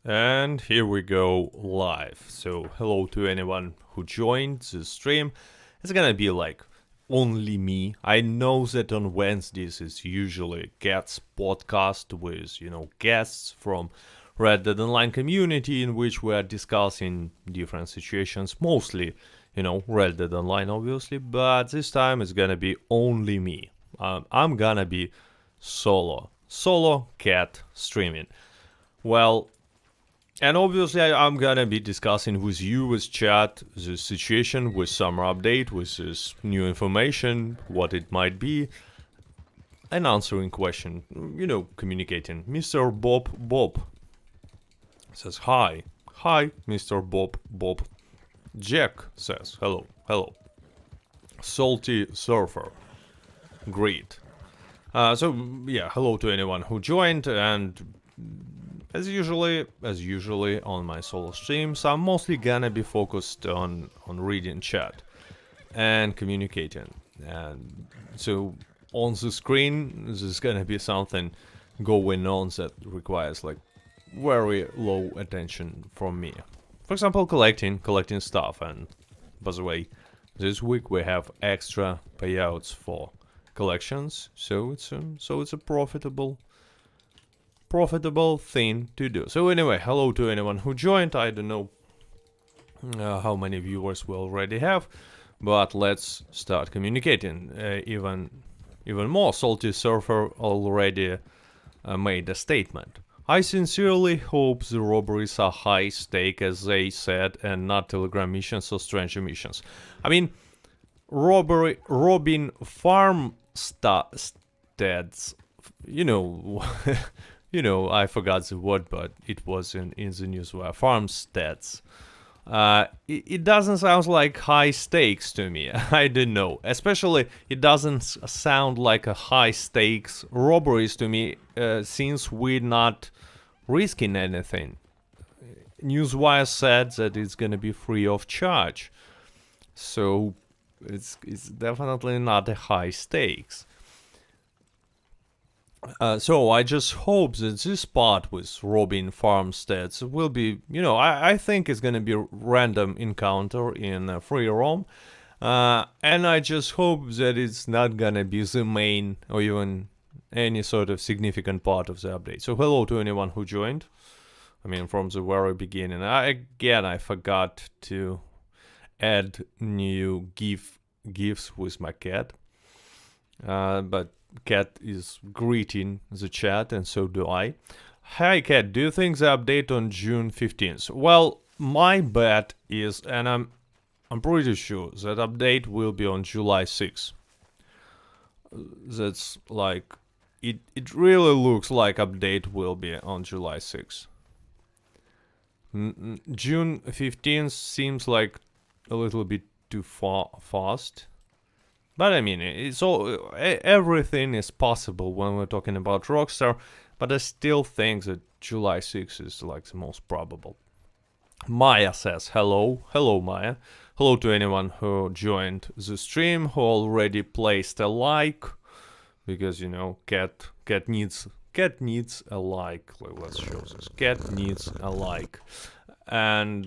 And here we go live. So hello to anyone who joined the stream. It's gonna be like only me. I know that on Wednesdays is usually Cat's podcast with, guests from Red Dead Online community in which we are discussing different situations, mostly, Red Dead Online obviously, but this time it's gonna be only me. I'm gonna be solo Cat streaming. Well, and obviously, I'm gonna be discussing with you, with chat, the situation with summer update, with this new information, what it might be, and answering question, communicating. Mr. Bob says hi. Hi, Mr. Bob. Jack says hello. Salty Surfer. Great. Hello to anyone who joined, and as usually on my solo streams, I'm mostly gonna be focused on reading chat and communicating. And so on the screen, there's gonna be something going on that requires like very low attention from me. For example, collecting stuff. And by the way, this week we have extra payouts for collections, so it's a profitable thing to do. So anyway, hello to anyone who joined. I don't know how many viewers we already have, but let's start communicating. Even more, Salty Surfer already made a statement. I sincerely hope the robberies are high stake as they said and not telegram missions or stranger missions. I mean, robbing farmsteads, I forgot the word, but it was in the news where farmsteads. It doesn't sound like high stakes to me. I don't know. Especially, it doesn't sound like a high stakes robberies to me, since we're not risking anything. Newswire said that it's gonna be free of charge, so it's definitely not a high stakes. So I just hope that this part with robbing farmsteads will be, I think it's gonna be a random encounter in free roam, and I just hope that it's not gonna be the main or even any sort of significant part of the update. So hello to anyone who joined. I mean, from the very beginning. I forgot to add new gifs with my cat, but Cat is greeting the chat, and so do I. Hi Cat, do you think the update on June 15th? Well, my bet is, and I'm pretty sure that update will be on July 6th. That's like, it really looks like update will be on July 6th. June 15th seems like a little bit too fast. But I mean, everything is possible when we're talking about Rockstar, but I still think that July 6th is like the most probable. Maya says hello. Hello, Maya. Hello to anyone who joined the stream, who already placed a like, because, Cat needs a like. Let's show this. Cat needs a like. And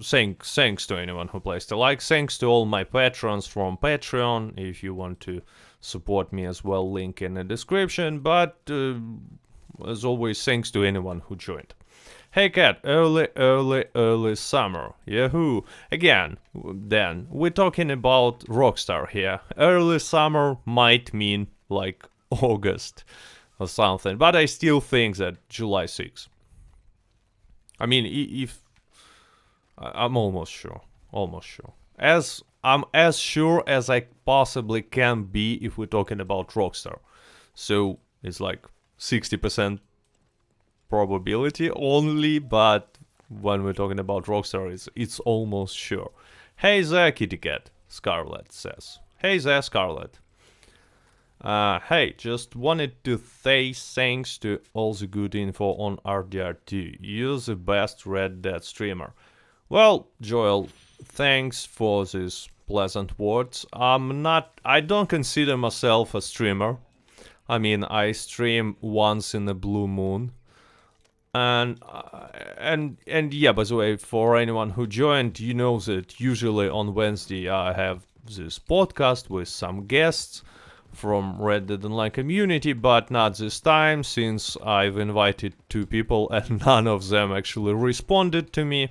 thanks to anyone who placed a like. Thanks to all my patrons from Patreon. If you want to support me as well, link in the description. But as always, thanks to anyone who joined. Hey Cat, early summer. Yahoo! Again, then, we're talking about Rockstar here. Early summer might mean like August or something, but I still think that July 6th. I mean, if I'm almost sure. I'm as sure as I possibly can be if we're talking about Rockstar. So it's like 60% probability only, but when we're talking about Rockstar, it's almost sure. Hey there, kitty cat, Scarlet says. Hey there, Scarlet. Hey, just wanted to say thanks to all the good info on RDR2. You're the best Red Dead streamer. Well, Joel, thanks for these pleasant words. I don't consider myself a streamer. I mean, I stream once in a blue moon. And and yeah, by the way, for anyone who joined, you know that usually on Wednesday I have this podcast with some guests from Red Dead Online community, but not this time, since I've invited 2 people and none of them actually responded to me.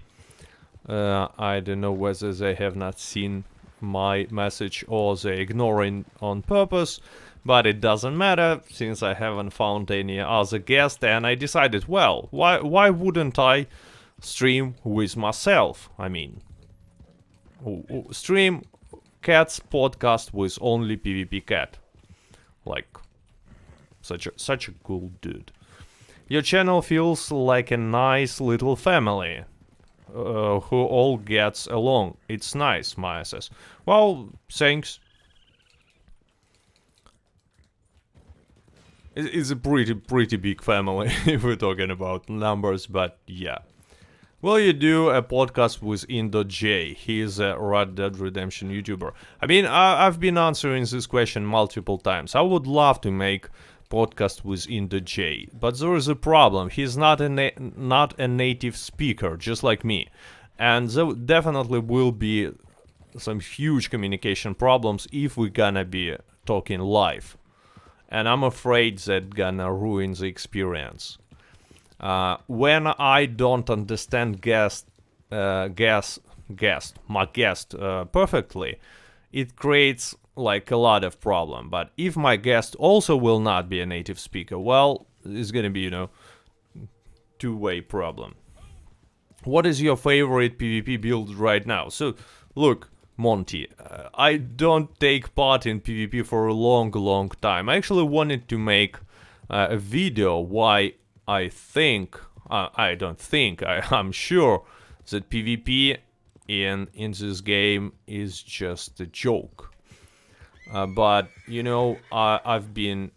I don't know whether they have not seen my message or they ignoring on purpose, but it doesn't matter since I haven't found any other guest, and I decided, well, why wouldn't I stream with myself? I mean, stream Cat's podcast with only PvP Cat. Like, such a cool dude. Your channel feels like a nice little family. Who all gets along. It's nice, Maya says. Well, thanks. It's a pretty big family if we're talking about numbers, but yeah. Will you do a podcast with Indo.J? He is a Red Dead Redemption YouTuber. I mean, I've been answering this question multiple times. I would love to make podcast with Indo.J, but there is a problem. He's not a native speaker, just like me, and there definitely will be some huge communication problems if we're gonna be talking live, and I'm afraid that gonna ruin the experience. When I don't understand my guest perfectly, it creates like a lot of problem. But if my guest also will not be a native speaker, well, it's gonna be, two-way problem. What is your favorite PvP build right now? So, look, Monty, I don't take part in PvP for a long time. I actually wanted to make a video why I'm sure that PvP in this game is just a joke. But I've been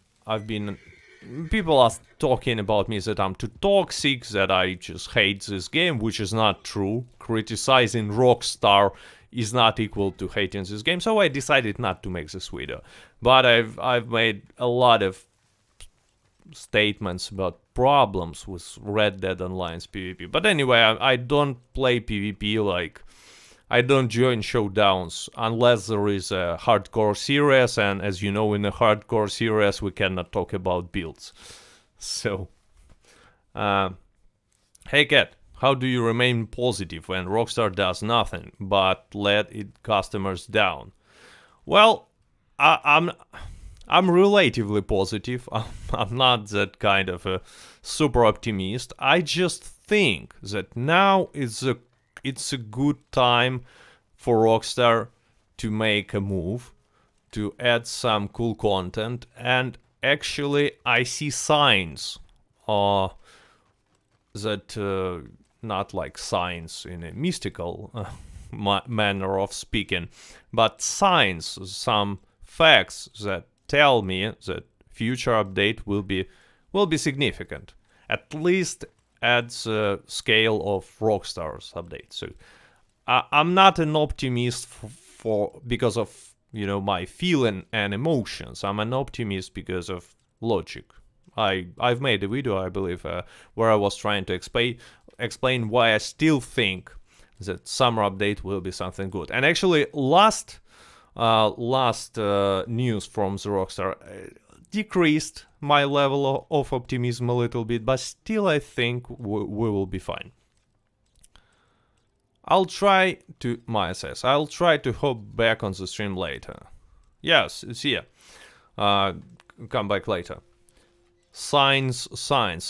people are talking about me that I'm too toxic, that I just hate this game, which is not true. Criticizing Rockstar is not equal to hating this game, so I decided not to make this video. But I've made a lot of statements about problems with Red Dead Online's PvP. But anyway, I don't play PvP, like I don't join showdowns unless there is a hardcore series, and as you know, in a hardcore series we cannot talk about builds. So, hey Cat, how do you remain positive when Rockstar does nothing but let its customers down? Well, I'm relatively positive. I'm not that kind of a super optimist. I just think that now it's a good time for Rockstar to make a move, to add some cool content, and actually I see signs that, not like signs in a mystical manner of speaking, but signs, some facts that tell me that future update will be significant, at least at the scale of Rockstar's update. So I'm not an optimist because of my feeling and emotions. I'm an optimist because of logic. I've made a video, I believe, where I was trying to explain why I still think that summer update will be something good. And actually, last news from the Rockstar decreased my level of optimism a little bit, but still I think we will be fine. I'll try to hop back on the stream later. Yes, it's here. Come back later. Signs,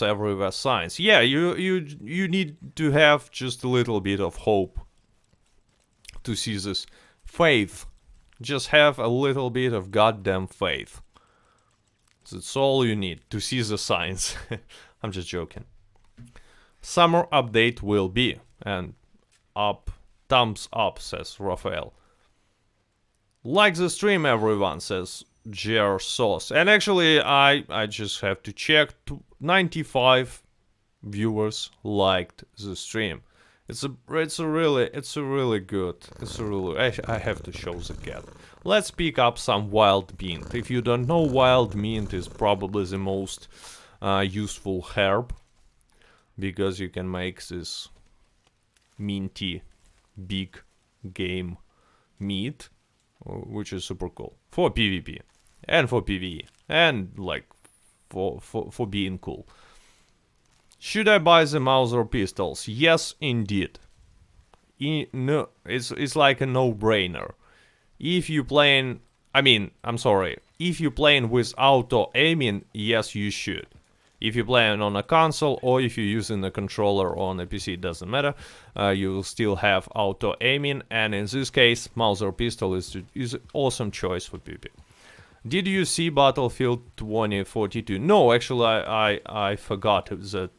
everywhere signs. Yeah, you need to have just a little bit of hope to see this. Faith. Just have a little bit of goddamn faith. That's all you need to see the signs. I'm just joking. Summer update will be, and thumbs up, says Raphael. Like the stream, everyone, says Jer Sauce. And actually, I just have to check. 95 viewers liked the stream. I have to show the cat. Let's pick up some wild mint. If you don't know, wild mint is probably the most useful herb because you can make this minty big game meat, which is super cool for PvP and for PvE and like for being cool. Should I buy the Mauser pistols? Yes, indeed. No, it's like a no-brainer. If you playing, if you playing with auto aiming, yes, you should. If you're playing on a console or if you're using a controller or on a PC, it doesn't matter. You will still have auto aiming, and in this case, Mauser pistol is an awesome choice for PvP. Did you see Battlefield 2042? No, actually, I forgot that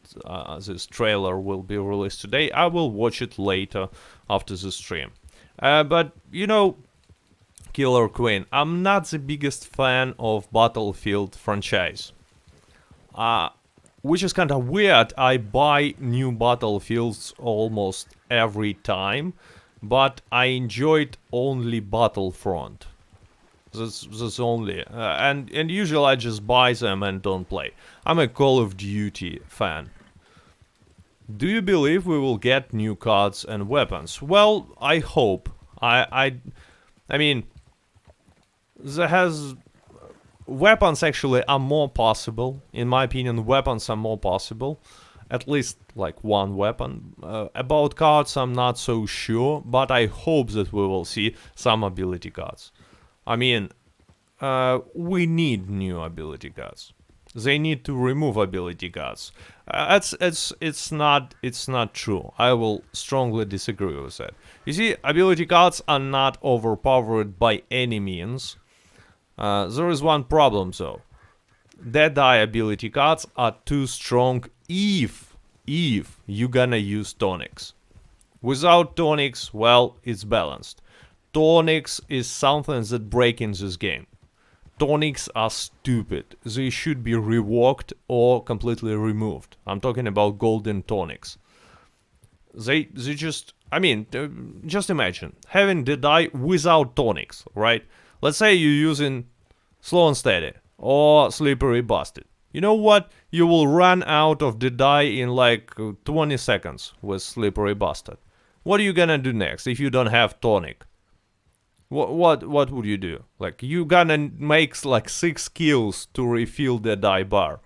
this trailer will be released today. I will watch it later after the stream. But, you know, Killer Queen, I'm not the biggest fan of Battlefield franchise. Which is kind of weird. I buy new Battlefields almost every time, but I enjoyed only Battlefront. That's only, and usually I just buy them and don't play. I'm a Call of Duty fan. Do you believe we will get new cards and weapons? Well, I hope. I mean, weapons actually are more possible. In my opinion, weapons are more possible. At least like one weapon. About cards, I'm not so sure, but I hope that we will see some ability cards. I mean, we need new ability cards. They need to remove ability cards. It's not true. I will strongly disagree with that. You see, ability cards are not overpowered by any means. There is one problem though. Deadeye ability cards are too strong if you're gonna use tonics. Without tonics, well, it's balanced. Tonics is something that breaks in this game. Tonics are stupid. They should be reworked or completely removed. I'm talking about golden tonics. They just, just imagine having Deadeye without tonics, right? Let's say you're using Slow and Steady or Slippery Bastard. You know what? You will run out of Deadeye in like 20 seconds with Slippery Bastard. What are you gonna do next if you don't have tonic? What would you do? Like, you gonna make like 6 kills to refill the die bar.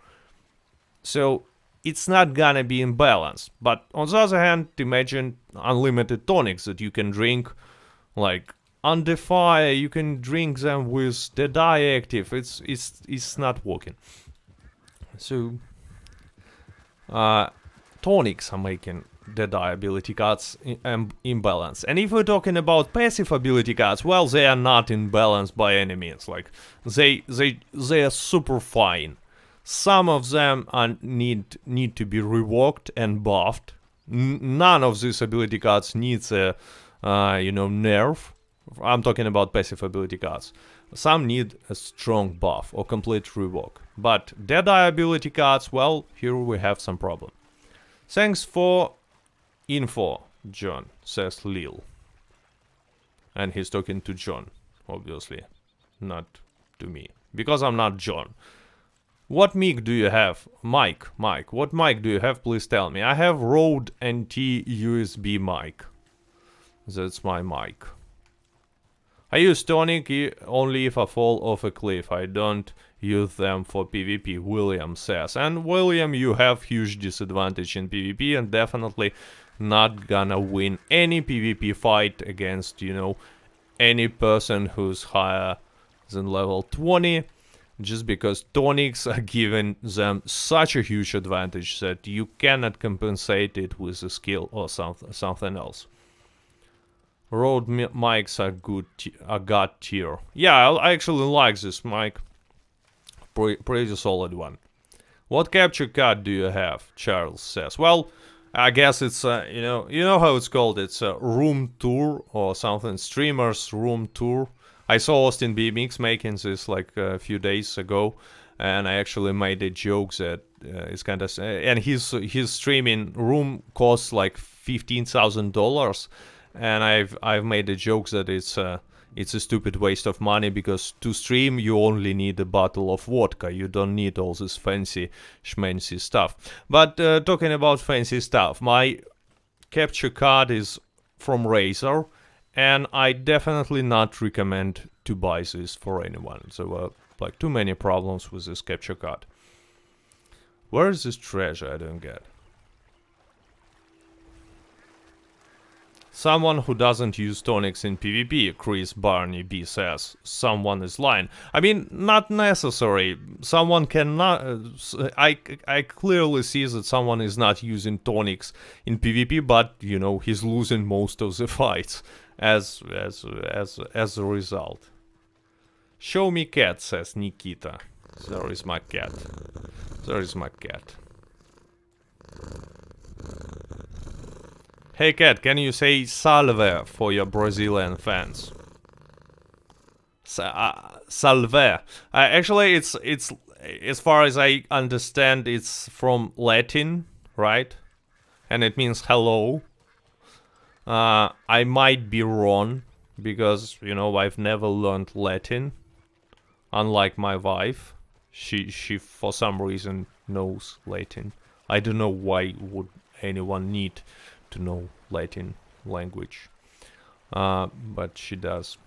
So it's not gonna be in balance. But on the other hand, imagine unlimited tonics that you can drink, like under fire. You can drink them with the die active. It's not working. So tonics are making Deadeye ability cards in balance. And if we're talking about passive ability cards, well, they are not in balance by any means. Like, they are super fine. Some of them need to be reworked and buffed. None of these ability cards needs a nerf. I'm talking about passive ability cards. Some need a strong buff or complete rework. But Deadeye ability cards, well, here we have some problem. Thanks for info, John, says Lil. And he's talking to John, obviously, not to me, because I'm not John. What mic do you have? Mic, what mic do you have? Please tell me. I have Rode NT USB mic. That's my mic. I use tonic only if I fall off a cliff. I don't use them for PvP, William says. And William, you have huge disadvantage in PvP and definitely not gonna win any PvP fight against, any person who's higher than level 20, just because tonics are giving them such a huge advantage that you cannot compensate it with a skill or something else. Rode mics are good, god tier. Yeah, I actually like this mic. Pretty solid one. What capture card do you have? Charles says. Well, I guess it's you know how it's called. It's a room tour or something. Streamers room tour. I saw Austin BMX making this like a few days ago, and I actually made a joke that it's kind of, and his streaming room costs like $15,000, and I've made a joke that it's a stupid waste of money, because to stream you only need a bottle of vodka. You don't need all this fancy schmancy stuff. But talking about fancy stuff, my capture card is from Razer, and I definitely not recommend to buy this for anyone. So like too many problems with this capture card. Where is this treasure? I don't get. Someone who doesn't use tonics in PvP, Chris Barney B says. Someone is lying. I mean, not necessary. Someone cannot... I clearly see that someone is not using tonics in PvP, but, you know, he's losing most of the fights as a result. Show me cat, says Nikita. There is my cat. There is my cat. Hey cat, can you say salve for your Brazilian fans? Salve. Actually, it's as far as I understand, it's from Latin, right? And it means hello. I might be wrong, because, you know, I've never learned Latin. Unlike my wife, she for some reason knows Latin. I don't know why would anyone need to know Latin language, but she does.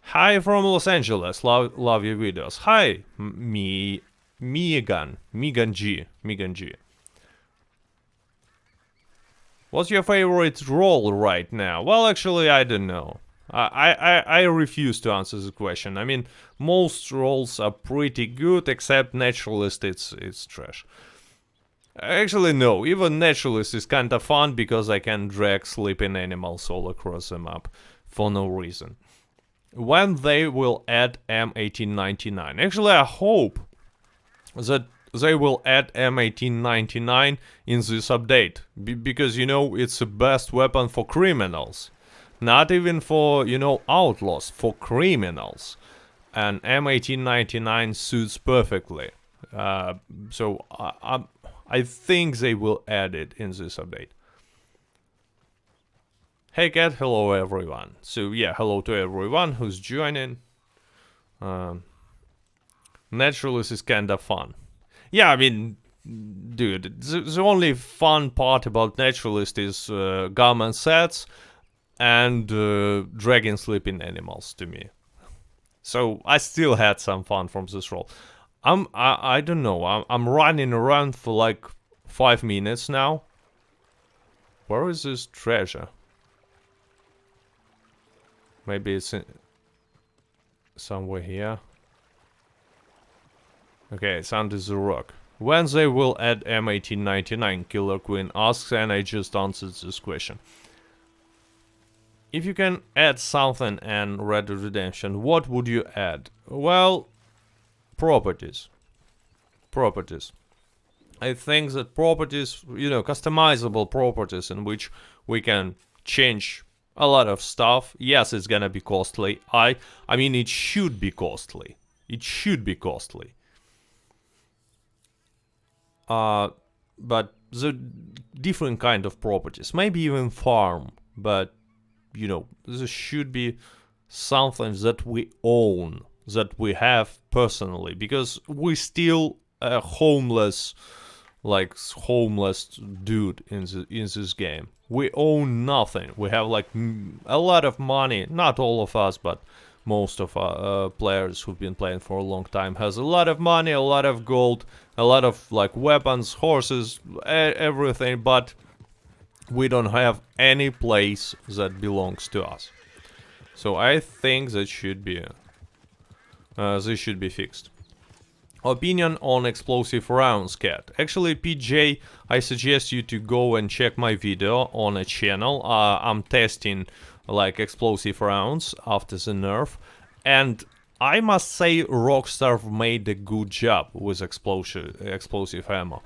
Hi from Los Angeles, love your videos. Hi, Megan G. What's your favorite role right now? Well, actually, I don't know. I refuse to answer the question. I mean, most roles are pretty good, except Naturalist, it's trash. Actually, no, even Naturalist is kinda fun, because I can drag sleeping animals all across the map for no reason. When they will add M1899? Actually, I hope that they will add M1899 in this update, because, you know, it's the best weapon for criminals. Not even for, you know, outlaws, for criminals. And M1899 suits perfectly. So I think they will add it in this update. Hey cat, hello everyone. So yeah, hello to everyone who's joining. Naturalist is kinda fun. Yeah, I mean, dude, the only fun part about Naturalist is garment sets and dragging sleeping animals to me. So I still had some fun from this role. I don't know, I'm running around for like 5 minutes now. Where is this treasure? Maybe it's somewhere here. Okay, it's under the rock. When they will add M1899, Killer Queen asks, and I just answered this question. If you can add something in Red Dead Redemption, what would you add? Well, properties. Properties. I think that properties, you know, customizable properties in which we can change a lot of stuff. Yes, it's gonna be costly. I mean, it should be costly. It should be costly. But the different kind of properties, maybe even farm, but, you know, this should be something that we own, that we have personally, because we still a homeless, like homeless dude in this game. We own nothing. We have like a lot of money. Not all of us, but most of our players who've been playing for a long time has a lot of money, a lot of gold, a lot of like weapons, horses, everything, but we don't have any place that belongs to us. So I think that should be this should be fixed. Opinion on explosive rounds, cat. Actually, PJ, I suggest you to go and check my video on a channel. I'm testing like explosive rounds after the nerf, and I must say Rockstar made a good job with explosive ammo.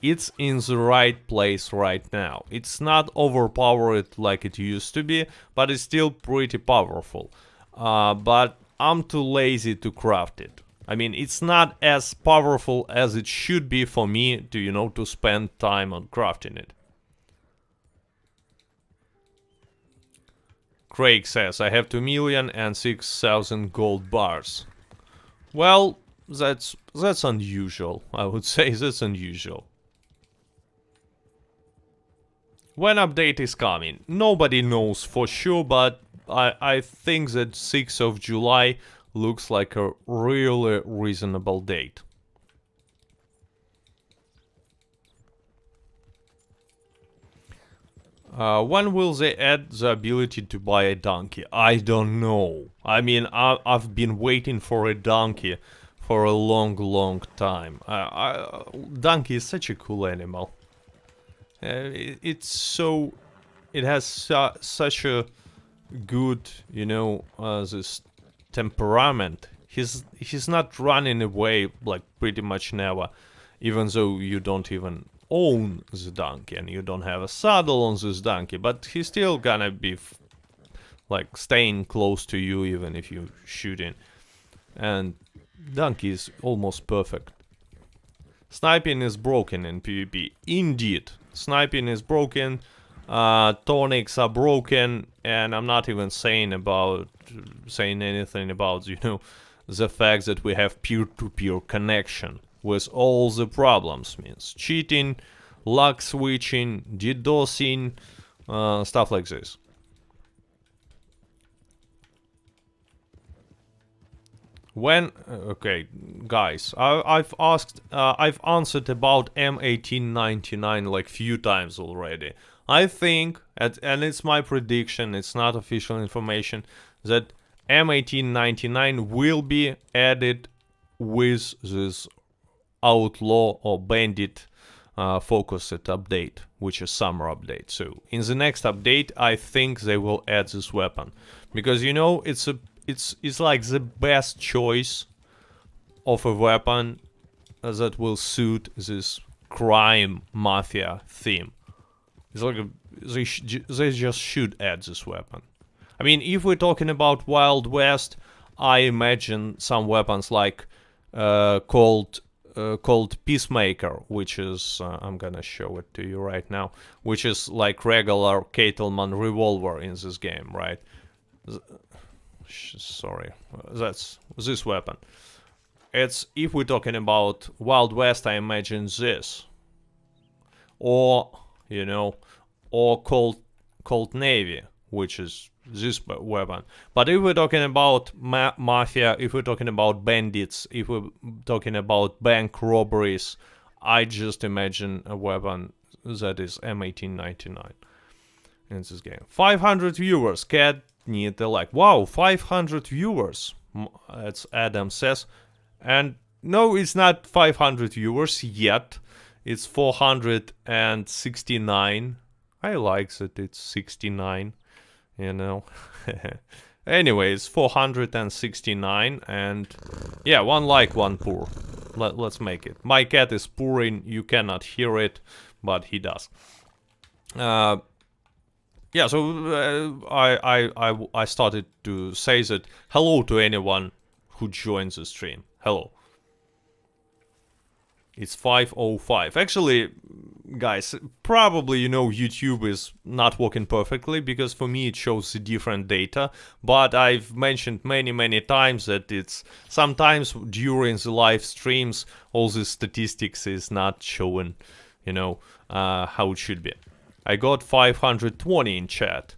It's in the right place right now. It's not overpowered like it used to be, but it's still pretty powerful. But I'm too lazy to craft it. I mean, it's not as powerful as it should be for me to, you know, to spend time on crafting it. Craig says, I have 2,006,000 gold bars. Well, that's unusual. I would say that's unusual. When update is coming? Nobody knows for sure, but I think that 6th of July looks like a really reasonable date. When will they add the ability to buy a donkey? I don't know. I mean, I've been waiting for a donkey for a long time. Donkey is such a cool animal. It's so... It has such a good, you know, this temperament. He's not running away, like, pretty much never. Even though you don't even own the donkey and you don't have a saddle on this donkey, but he's still gonna be like staying close to you even if you shoot in. And donkey is almost perfect. Sniping is broken in PvP. Indeed, sniping is broken. Tonics are broken, and I'm not even saying anything about, you know, the fact that we have peer-to-peer connection with all the problems. Means cheating, luck switching, DDoSing, stuff like this. When okay, guys, I've answered about M1899 like few times already. I think, and it's my prediction, it's not official information, that M1899 will be added with this outlaw or bandit focused update, which is summer update. So in the next update, I think they will add this weapon, because, you know, it's like the best choice of a weapon that will suit this crime mafia theme. It's like they just should add this weapon. I mean, if we're talking about Wild West, I imagine some weapons like called Peacemaker, which is I'm gonna show it to you right now, which is like regular Cattleman revolver in this game, right? Sorry, that's this weapon. It's, if we're talking about Wild West, I imagine this, or, you know, or Colt Navy, which is this weapon. But if we're talking about mafia, if we're talking about bandits, if we're talking about bank robberies, I just imagine a weapon that is M1899 in this game. 500 viewers, cat need a like. Wow, 500 viewers, as Adam says. And no, it's not 500 viewers yet. It's 469. I like that it's 69, you know. Anyways, 469, and yeah, one like, one purr. Let's make it. My cat is purring. You cannot hear it, but he does. Yeah, so I started to say that hello to anyone who joins the stream. Hello. It's 5:05. Actually, guys, probably, you know, YouTube is not working perfectly, because for me it shows different data. But I've mentioned many times that it's sometimes during the live streams all the statistics is not showing, you know, how it should be. I got 520 in chat.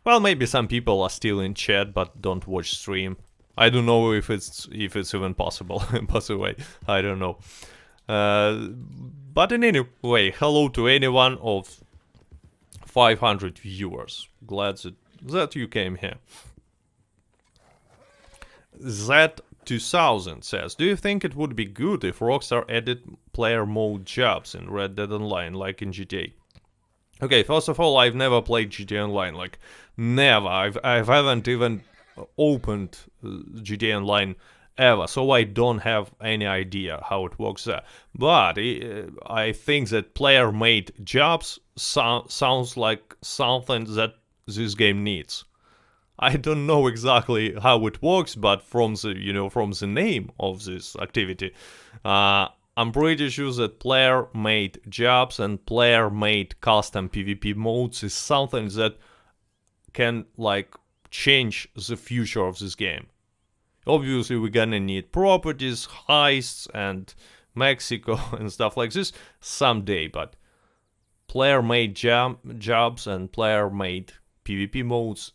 Well, maybe some people are still in chat but don't watch stream. I don't know if it's even possible. By the way, I don't know. But in any way, hello to anyone of 500 viewers. Glad that you came here. Z2000 says, do you think it would be good if Rockstar added player mode jobs in Red Dead Online like in GTA? Okay, first of all, I've never played GTA Online, like, never. I haven't even opened GTA Online ever, so I don't have any idea how it works there. But I think that player-made jobs sounds like something that this game needs. I don't know exactly how it works, but from the, you know, from the name of this activity, I'm pretty sure that player-made jobs and player-made custom PvP modes is something that can, like, change the future of this game. Obviously, we're gonna need properties, heists, and Mexico and stuff like this someday, but player-made jobs and player-made PvP modes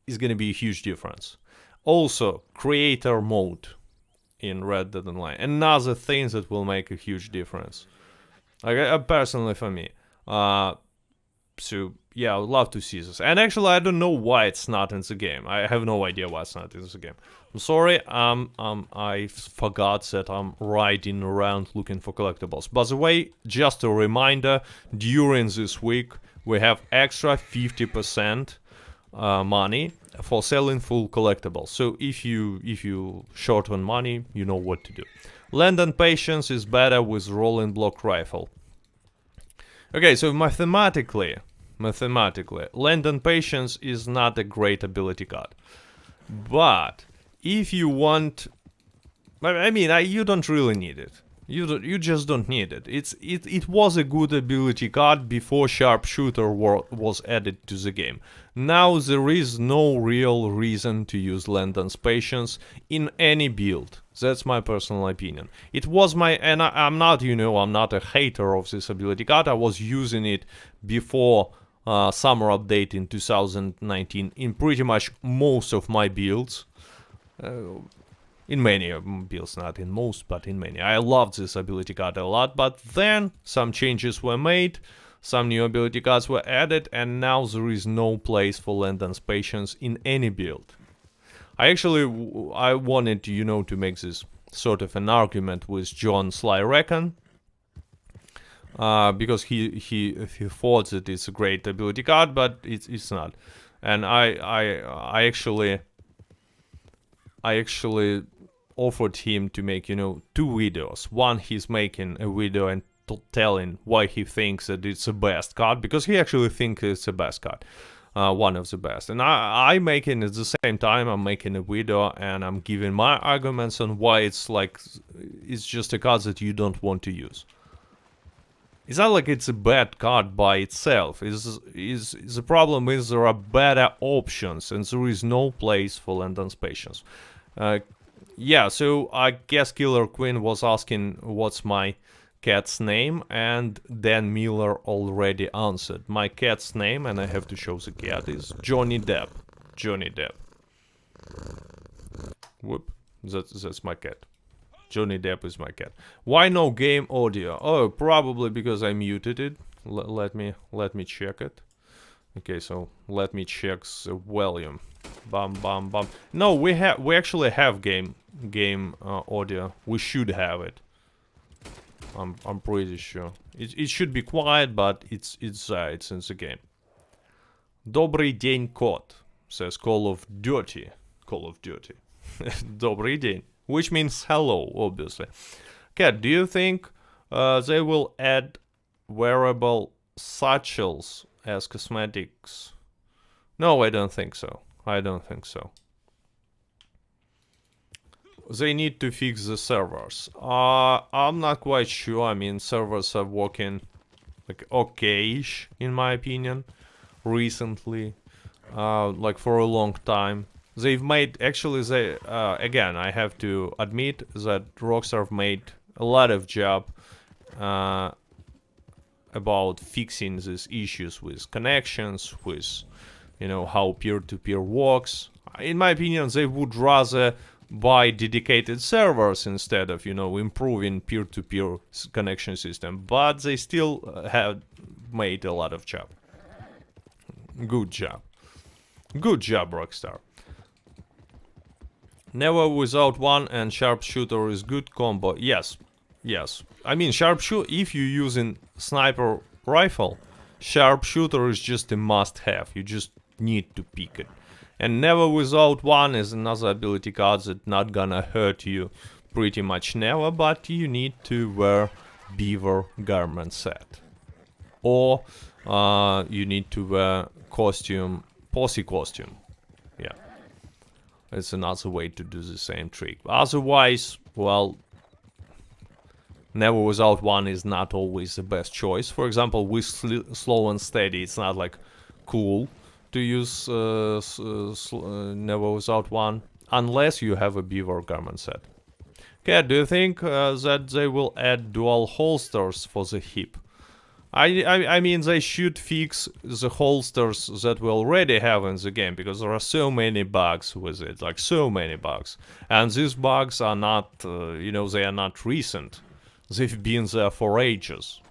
is gonna be a huge difference. Also, creator mode in Red Dead Online, another thing that will make a huge difference. Like, personally for me. So yeah, I would love to see this. And actually, I don't know why it's not in the game. I have no idea why it's not in the game. I'm sorry. I forgot that I'm riding around looking for collectibles. By the way, just a reminder: during this week, we have extra 50% money for selling full collectibles. So if you short on money, you know what to do. Land and patience is better with rolling block rifle. Okay, so mathematically, land and patience is not a great ability card. But if you want, I mean, you don't really need it. You just don't need it. It was a good ability card before sharpshooter was added to the game. Now there is no real reason to use land and patience in any build. That's my personal opinion. It was and I'm not, I'm not a hater of this ability card. I was using it before summer update in 2019 in pretty much most of my builds. In many builds, not in most, but in many. I loved this ability card a lot, but then some changes were made, some new ability cards were added, and now there is no place for land and patience in any build. I wanted to, to make this sort of an argument with John Sly Reckon, because he thought that it's a great ability card, but it's not. And I actually offered him to make, 2 videos. One, he's making a video and telling why he thinks that it's the best card, because he actually thinks it's the best card, one of the best. And I making at the same time, I'm making a video and I'm giving my arguments on why it's just a card that you don't want to use. It's not like it's a bad card by itself. The problem is there are better options and there is no place for land and patience. Yeah, so I guess Killer Queen was asking what's my cat's name, and Dan Miller already answered. My cat's name, and I have to show the cat, is Johnny Depp. Johnny Depp. Whoop, that's my cat. Johnny Depp is my cat. Why no game audio? Oh, probably because I muted it. Let me check it. Okay, so let me check the volume. Bum bum bum. No, we actually have game audio. We should have it. I'm pretty sure. It should be quiet, but it's in the game. Добрый день, кот, says Call of Duty. Call of Duty. Добрый день, which means hello, obviously. Cat, do you think they will add wearable satchels as cosmetics? No, I don't think so. They need to fix the servers. I'm not quite sure. I mean, servers are working like okay-ish, in my opinion, recently, like for a long time. They've made, actually, again, I have to admit that Rockstar made a lot of job about fixing these issues with connections, with, how peer-to-peer works. In my opinion, they would rather buy dedicated servers instead of, improving peer-to-peer connection system. But they still have made a lot of job. Good job. Good job, Rockstar. Never without one, and sharpshooter is good combo. Yes. I mean, sharpshooter, if you're using sniper rifle, sharpshooter is just a must-have. You just need to pick it. And never without one is another ability card that's not gonna hurt you pretty much never, but you need to wear beaver garment set. Or you need to wear posse costume. Yeah. It's another way to do the same trick. Otherwise, well, never without one is not always the best choice. For example, with slow and steady, it's not like cool to use never without one, unless you have a beaver garment set. Okay, do you think that they will add dual holsters for the hip? I mean, they should fix the holsters that we already have in the game, because there are so many bugs with it, like so many bugs. And these bugs are not, you know, they are not recent. They've been there for ages.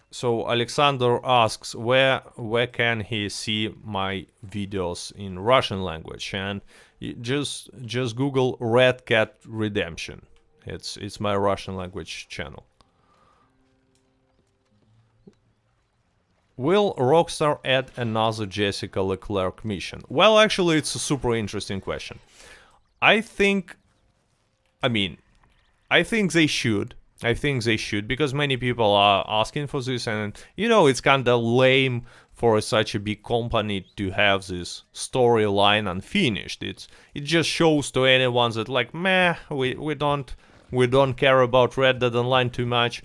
So Alexander asks, where can he see my videos in Russian language? And just Google Red Cat Redemption. It's my Russian language channel. Will Rockstar add another Jessica Leclerc mission? Well, actually, it's a super interesting question. I think they should. I think they should, because many people are asking for this, and you know, it's kind of lame for such a big company to have this storyline unfinished. It just shows to anyone that, like, meh, we don't care about Red Dead Online too much.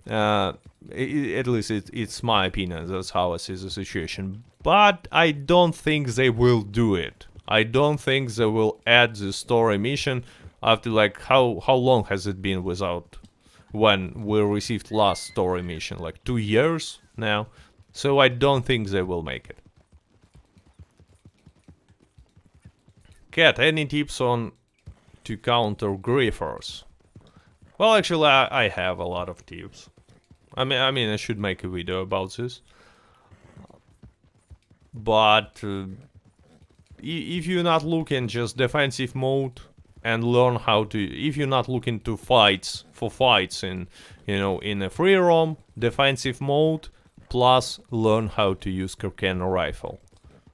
At least it's my opinion. That's how I see the situation. But I don't think they will do it. I don't think they will add the story mission after, like, how long has it been without when we received last story mission? Like 2 years now. So I don't think they will make it. Cat, any tips on to counter griefers? Well, actually, I have a lot of tips. I mean, I should make a video about this. But if you're not looking just defensive mode and learn how to, if you're not looking to fights in, you know, in a free roam, defensive mode, plus learn how to use Kirkan rifle,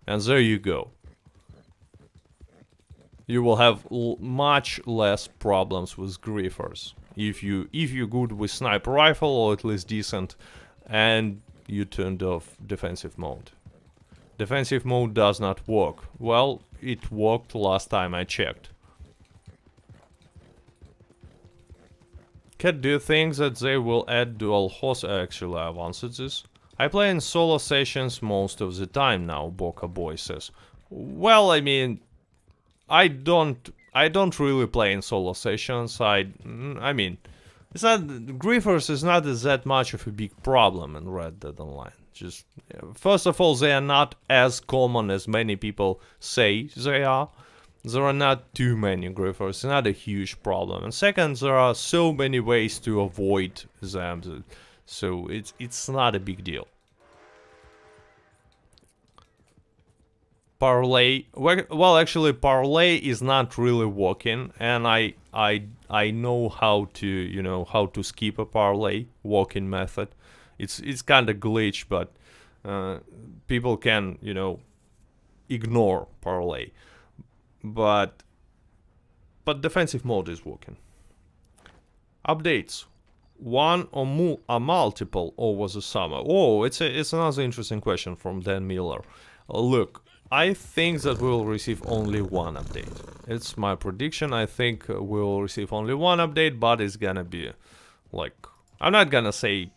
and there you go. You will have much less problems with griefers if you're good with sniper rifle, or at least decent, and you turned off defensive mode. Defensive mode does not work. Well, it worked last time I checked. Cat, do you think that they will add dual host? Actually, I've answered this. I play in solo sessions most of the time now, Boca Boy says. Well, I mean, I don't really play in solo sessions. I mean, it's not, griefers is not that much of a big problem in Red Dead Online. Just, first of all, they are not as common as many people say they are. There are not too many griefers, it's not a huge problem. And second, there are so many ways to avoid them, so it's not a big deal. Parlay, well, actually, parlay is not really working, and I know how to, you know, how to skip a parlay working method. It's kind of glitch, but people can, you know, ignore parlay. But defensive mode is working. Updates, one or multiple over the summer? Oh, it's another interesting question from Dan Miller. Look, I think that we will receive only one update. It's my prediction. I think we will receive only one update, but it's gonna be like, I'm not gonna say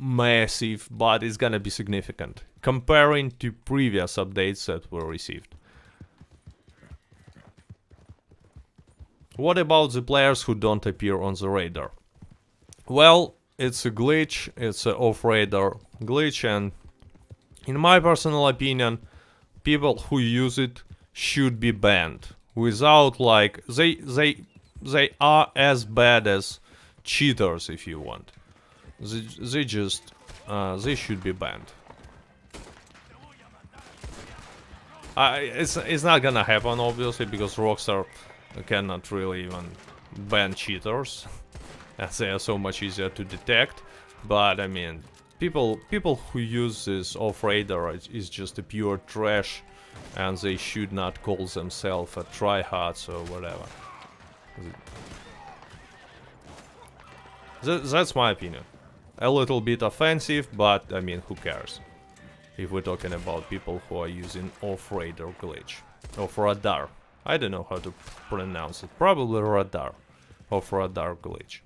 massive, but it's gonna be significant comparing to previous updates that were received. What about the players who don't appear on the radar? Well, it's a glitch, it's an off-radar glitch, and in my personal opinion, people who use it should be banned. Without, like, they are as bad as cheaters, if you want. They should be banned. It's not gonna happen, obviously, because Rockstar cannot really even ban cheaters, as they are so much easier to detect. But I mean, people who use this off-radar is just a pure trash, and they should not call themselves a tryhards or whatever. That's my opinion. A little bit offensive, but I mean, who cares? If we're talking about people who are using off-radar glitch. Off-radar. I don't know how to pronounce it. Probably radar. Off-radar glitch.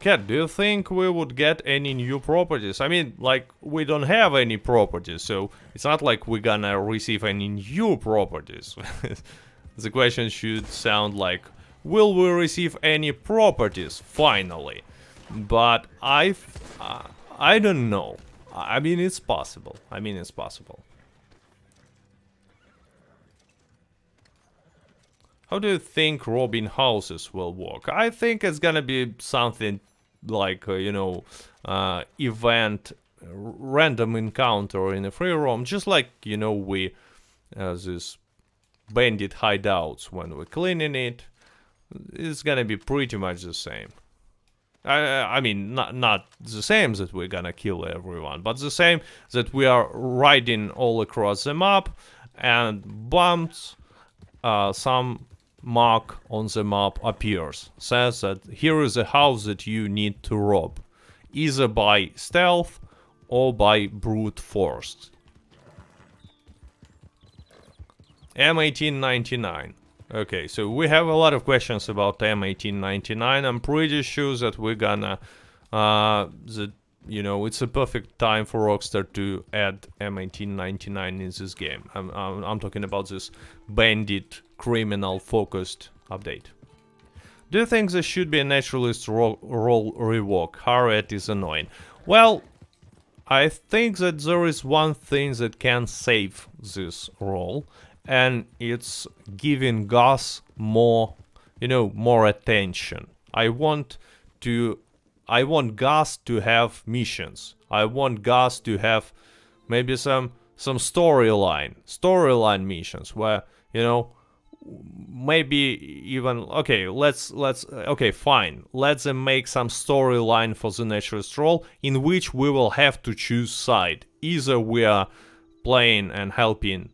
Cat, do you think we would get any new properties? I mean, like, we don't have any properties, so it's not like we're gonna receive any new properties. The question should sound like, will we receive any properties, finally? But I don't know. I mean, it's possible. How do you think robbing houses will work? I think it's gonna be something like, event, random encounter in a free roam, just like, we, this bandit hideouts when we're cleaning it. It's gonna be pretty much the same. I mean, not the same that we're gonna kill everyone, but the same that we are riding all across the map and bumps, some mark on the map appears, says that here is a house that you need to rob, either by stealth or by brute force. M1899. Okay, so we have a lot of questions about M1899. I'm pretty sure that we're gonna, it's a perfect time for Rockstar to add M1899 in this game. I'm talking about this bandit criminal focused update. Do you think there should be a naturalist role rework? Harriet is annoying. Well, I think that there is one thing that can save this role, and it's giving Gus more, more attention. I want Gus to have missions. I want Gus to have maybe some storyline missions where, maybe even, okay, fine. Let them make some storyline for the naturalist role in which we will have to choose side. Either we are playing and helping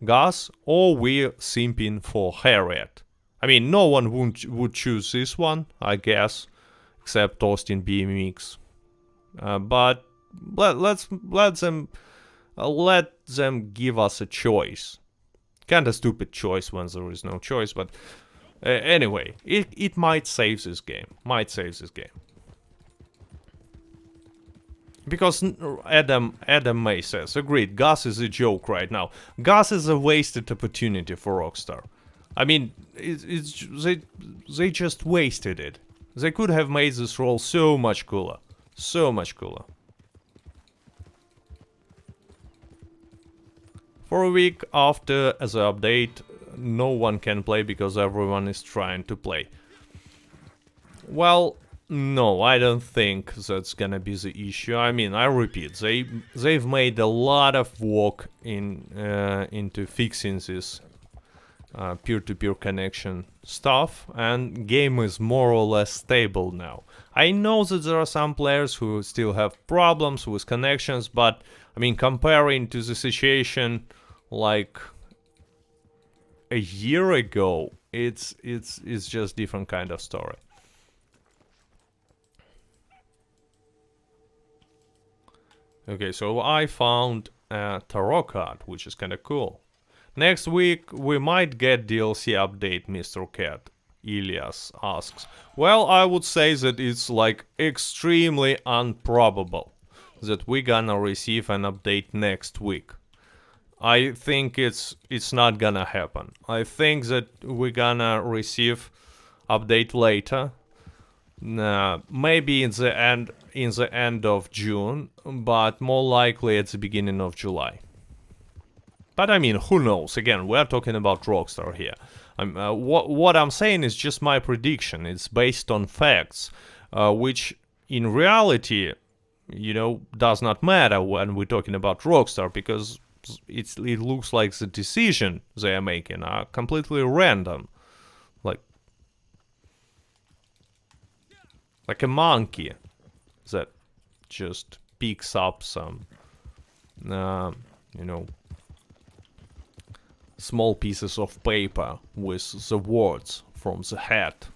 Gus, or we're simping for Harriet. I mean, no one would choose this one, I guess, except Austin BMX. But let them give us a choice. Kinda stupid choice when there is no choice, but anyway, it might save this game. Because Adam May says, agreed, Gus is a joke right now. Gus is a wasted opportunity for Rockstar. I mean, they just wasted it. They could have made this role so much cooler. For a week after the update, no one can play because everyone is trying to play. Well, no, I don't think that's gonna be the issue. I mean, I repeat, they've made a lot of work into fixing this peer-to-peer connection stuff, and game is more or less stable now. I know that there are some players who still have problems with connections, but I mean, comparing to the situation like a year ago, it's just different kind of story. Okay, so I found a tarot card, which is kind of cool. Next week we might get DLC update, Mr. Cat, Ilias asks. Well, I would say that it's like extremely improbable that we're gonna receive an update next week. I think it's not gonna happen. I think that we're gonna receive update later, maybe in the end of June, but more likely at the beginning of July. But I mean, who knows? Again, we're talking about Rockstar here. What I'm saying is just my prediction. It's based on facts, which in reality, does not matter when we're talking about Rockstar, because it looks like the decision they are making are completely random, like a monkey that just picks up some, small pieces of paper with the words from the hat,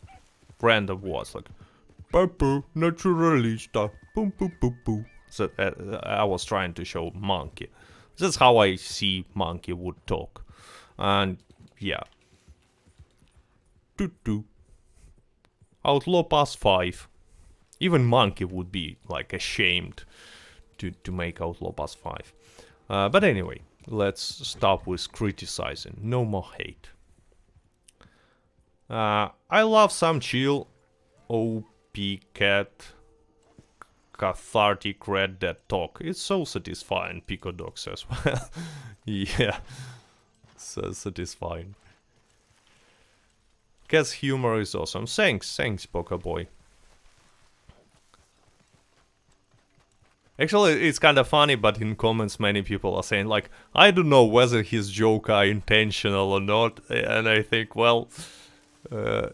random words like "Papu naturalista," boom boom boom boom. So I was trying to show monkey. That's how I see monkey would talk, and yeah. Outlaw Pass 5. Even Monkey would be like ashamed to make Outlaw Pass 5. But anyway, let's stop with criticizing. No more hate. I love some chill OP cat cathartic Red Dead talk. It's so satisfying, Pico Dog says. Well, yeah, so satisfying. Cat's humor is awesome. Thanks, Poker Boy. Actually, it's kind of funny, but in comments many people are saying, like, I don't know whether his jokes are intentional or not, and I think, well, I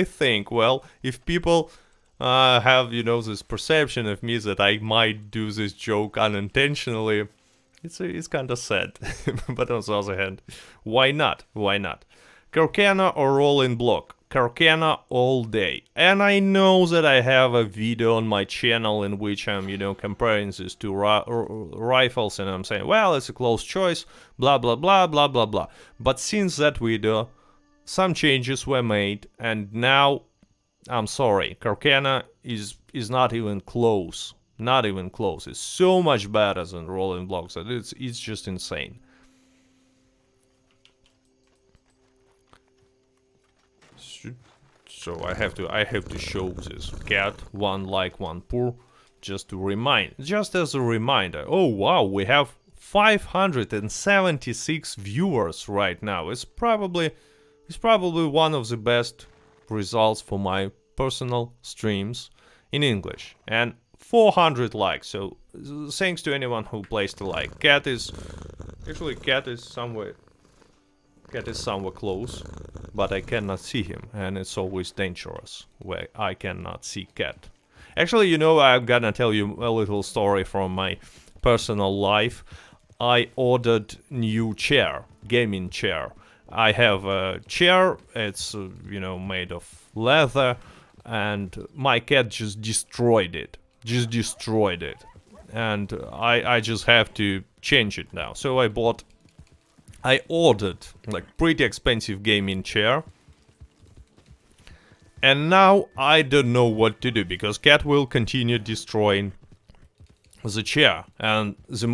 think, if people have, you know, this perception of me that I might do this joke unintentionally, it's kind of sad. But on the other hand, why not? Why not? Carcana or Rolling Block? Carcana all day. And I know that I have a video on my channel in which I'm, you know, comparing these two rifles, and I'm saying, well, it's a close choice, blah, blah, blah, blah, blah, blah. But since that video, some changes were made, and now, I'm sorry, Carcana is not even close. Not even close. It's so much better than Rolling Blocks that it's just insane. So I have to show this cat, one like, one poor, just as a reminder. Oh wow, we have 576 viewers right now. It's probably one of the best results for my personal streams in English, and 400 likes. So thanks to anyone who placed a like. Cat is somewhere close, but I cannot see him, and it's always dangerous where I cannot see Cat. Actually, you know, I'm gonna tell you a little story from my personal life. I ordered new chair, gaming chair. I have a chair, it's, you know, made of leather, and my cat just destroyed it. And I just have to change it now. So I ordered like pretty expensive gaming chair, and now I don't know what to do, because cat will continue destroying the chair. And the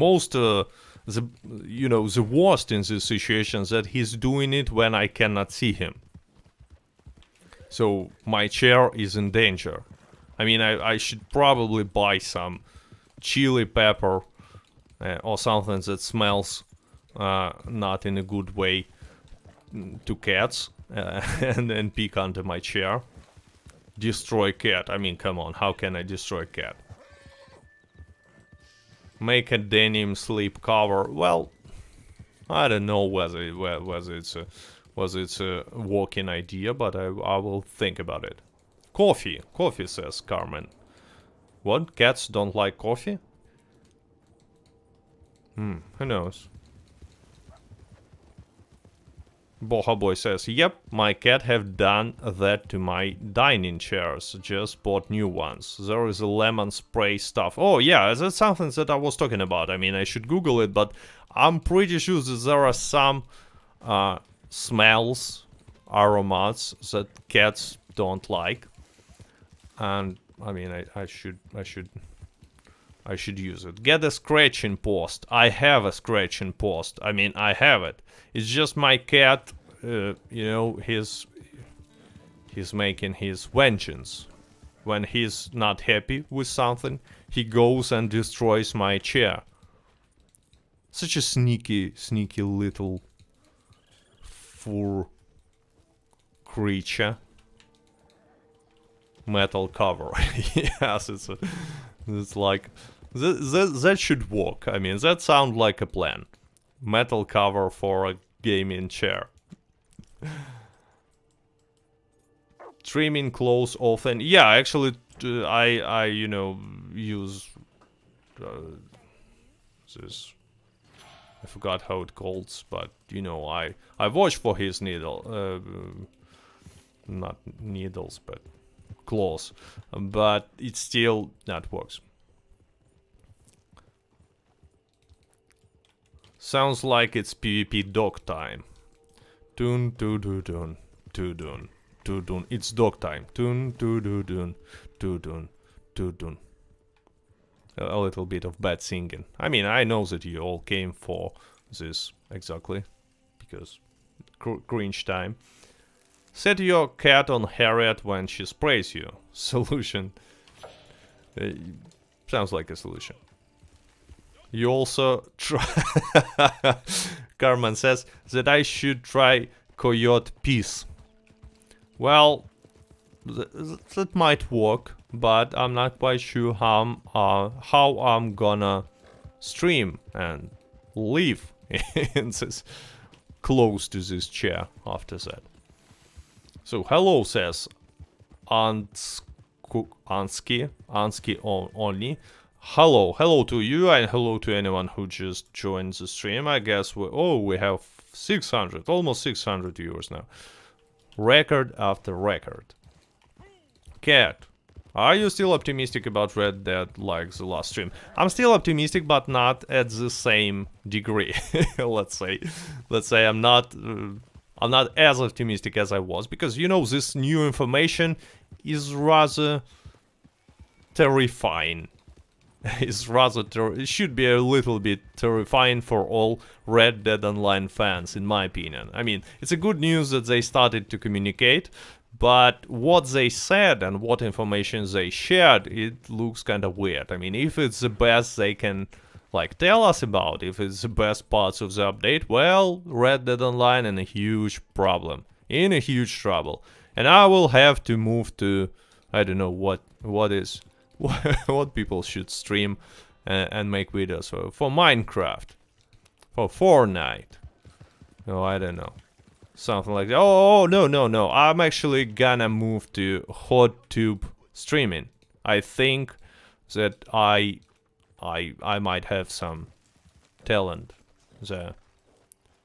worst in this situation is that he's doing it when I cannot see him. So my chair is in danger. I mean, I should probably buy some chili pepper or something that smells not in a good way to cats, and then peek under my chair. Destroy cat. I mean, come on, how can I destroy cat? Make a denim sleep cover. Well, I don't know whether it's a working idea, but I will think about it. Coffee, says Carmen. What? Cats don't like coffee? Who knows? Boha Boy says, yep, my cat have done that to my dining chairs, just bought new ones. There is a lemon spray stuff. Oh yeah, that's something that I was talking about. I mean, I should Google it, but I'm pretty sure that there are some smells, aromas that cats don't like. And I mean, I should use it. Get a scratching post. I have a scratching post. I mean, I have it. It's just my cat, you know, he's making his vengeance. When he's not happy with something, he goes and destroys my chair. Such a sneaky little fur creature. Metal cover. Yes, it's like that should work. I mean, that sounds like a plan. Metal cover for a gaming chair. Trimming clothes often. Yeah, actually, I you know, use this. I forgot how it calls, but you know, I watch for his needle, not needles, but claws, but it still not works. Sounds like it's PvP dog time. Dun dun dun dun dun dun. dun. It's dog time. Dun, dun, dun, dun, dun, dun, dun, dun. A little bit of bad singing. I mean, I know that you all came for this exactly, because cringe time. Set your cat on Harriet when she sprays you. Solution. Sounds like a solution. You also try... Carmen says that I should try Coyote Peace. Well, that might work, but I'm not quite sure how I'm gonna stream and live in this, close to this chair after that. So hello, says Ansky only. Hello to you, and hello to anyone who just joined the stream. I guess we have 600, almost 600 viewers now. Record after record. Cat, are you still optimistic about Red Dead like the last stream? I'm still optimistic, but not at the same degree. Let's say I'm not as optimistic as I was, because you know this new information is rather terrifying. It should be a little bit terrifying for all Red Dead Online fans, in my opinion. I mean, it's a good news that they started to communicate, but what they said and what information they shared, it looks kind of weird. I mean, if it's the best they can, like, tell us about, if it's the best parts of the update, well, Red Dead Online in a huge problem, in a huge trouble. And I will have to move to, I don't know what is... what people should stream and make videos for Minecraft, for Fortnite. No, I don't know, something like that. Oh no! I'm actually gonna move to hot tube streaming. I think that I might have some talent there,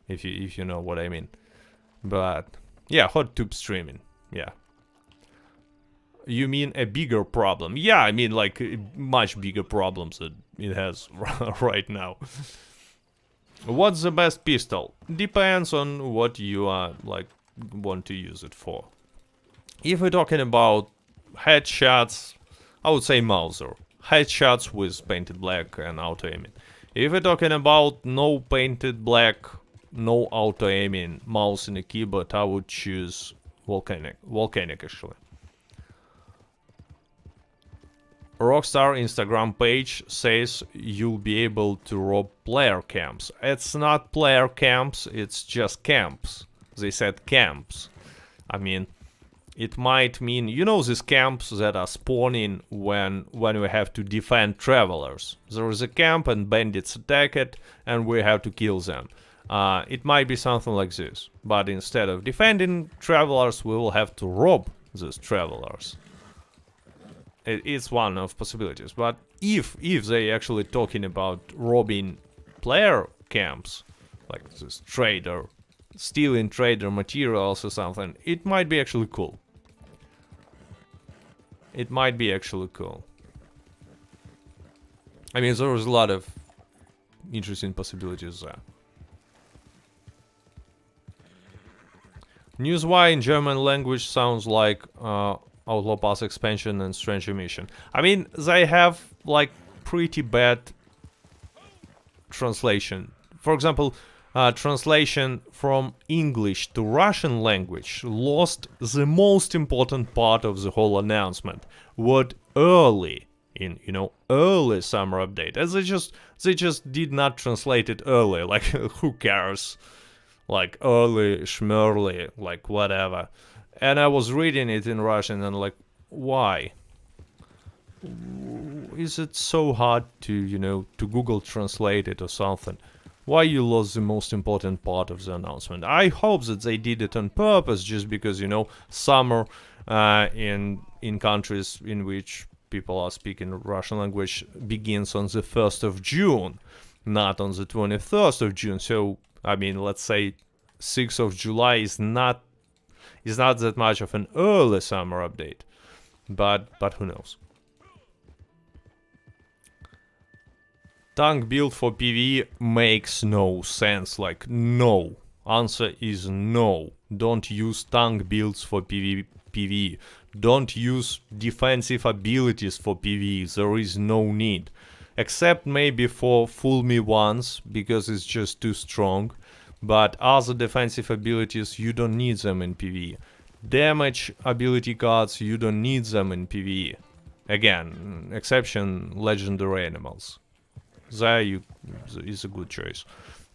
if you know what I mean. But yeah, hot tube streaming. Yeah. You mean a bigger problem? Yeah, I mean like much bigger problems that it has right now. What's the best pistol? Depends on what you want to use it for. If we're talking about headshots, I would say Mauser. Headshots with painted black and auto aiming. If we're talking about no painted black, no auto aiming mouse and a keyboard, I would choose Volcanic actually. Rockstar Instagram page says you'll be able to rob player camps. It's not player camps, it's just camps. They said camps. I mean, it might mean, you know, these camps that are spawning when we have to defend travelers. There is a camp and bandits attack it and we have to kill them. It might be something like this, but instead of defending travelers, we will have to rob these travelers. It's one of possibilities, but if they actually talking about robbing player camps, like this trader, stealing trader materials or something, it might be actually cool. It might be actually cool. I mean, there is a lot of interesting possibilities there. Newswire in German language sounds like Outlaw Pass expansion and Strange Mission. I mean, they have like pretty bad translation. For example, translation from English to Russian language lost the most important part of the whole announcement. What early in, early summer update, as they just did not translate it early. Like, who cares? Like early schmerly, like whatever. And I was reading it in Russian and like, why? Is it so hard to, to Google Translate it or something? Why you lost the most important part of the announcement? I hope that they did it on purpose, just because, summer in countries in which people are speaking Russian language begins on the 1st of June, not on the 21st of June. So, I mean, let's say 6th of July is not that much of an early summer update, but who knows. Tank build for PvE makes no sense, like no Answer is no. Don't use tank builds for PvE. Don't use defensive abilities for PvE. There is no need. Except maybe for Fool Me Once, because it's just too strong. But other defensive abilities, you don't need them in PvE. Damage ability cards, you don't need them in PvE. Again, exception legendary animals. There is a good choice.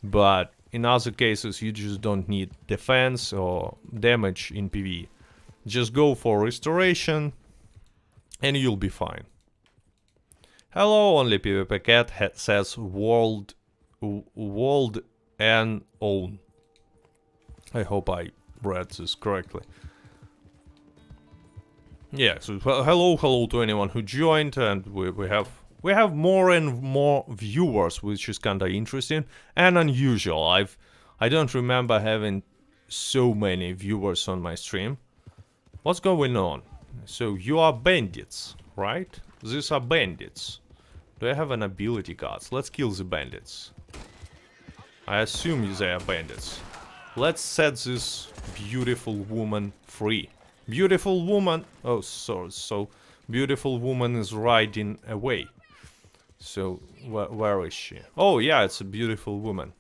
But in other cases, you just don't need defense or damage in PvE. Just go for restoration and you'll be fine. Hello, only PvP cat says world and own. I hope I read this correctly. Yeah, so hello to anyone who joined, and we have more and more viewers, which is kinda interesting and unusual. I don't remember having so many viewers on my stream. What's going on? So you are bandits, right? These are bandits. Do I have an ability cards? Let's kill the bandits. I assume they are bandits. Let's set this beautiful woman free. Beautiful woman. Oh, sorry. So beautiful woman is riding away. So where is she? Oh yeah, it's a beautiful woman.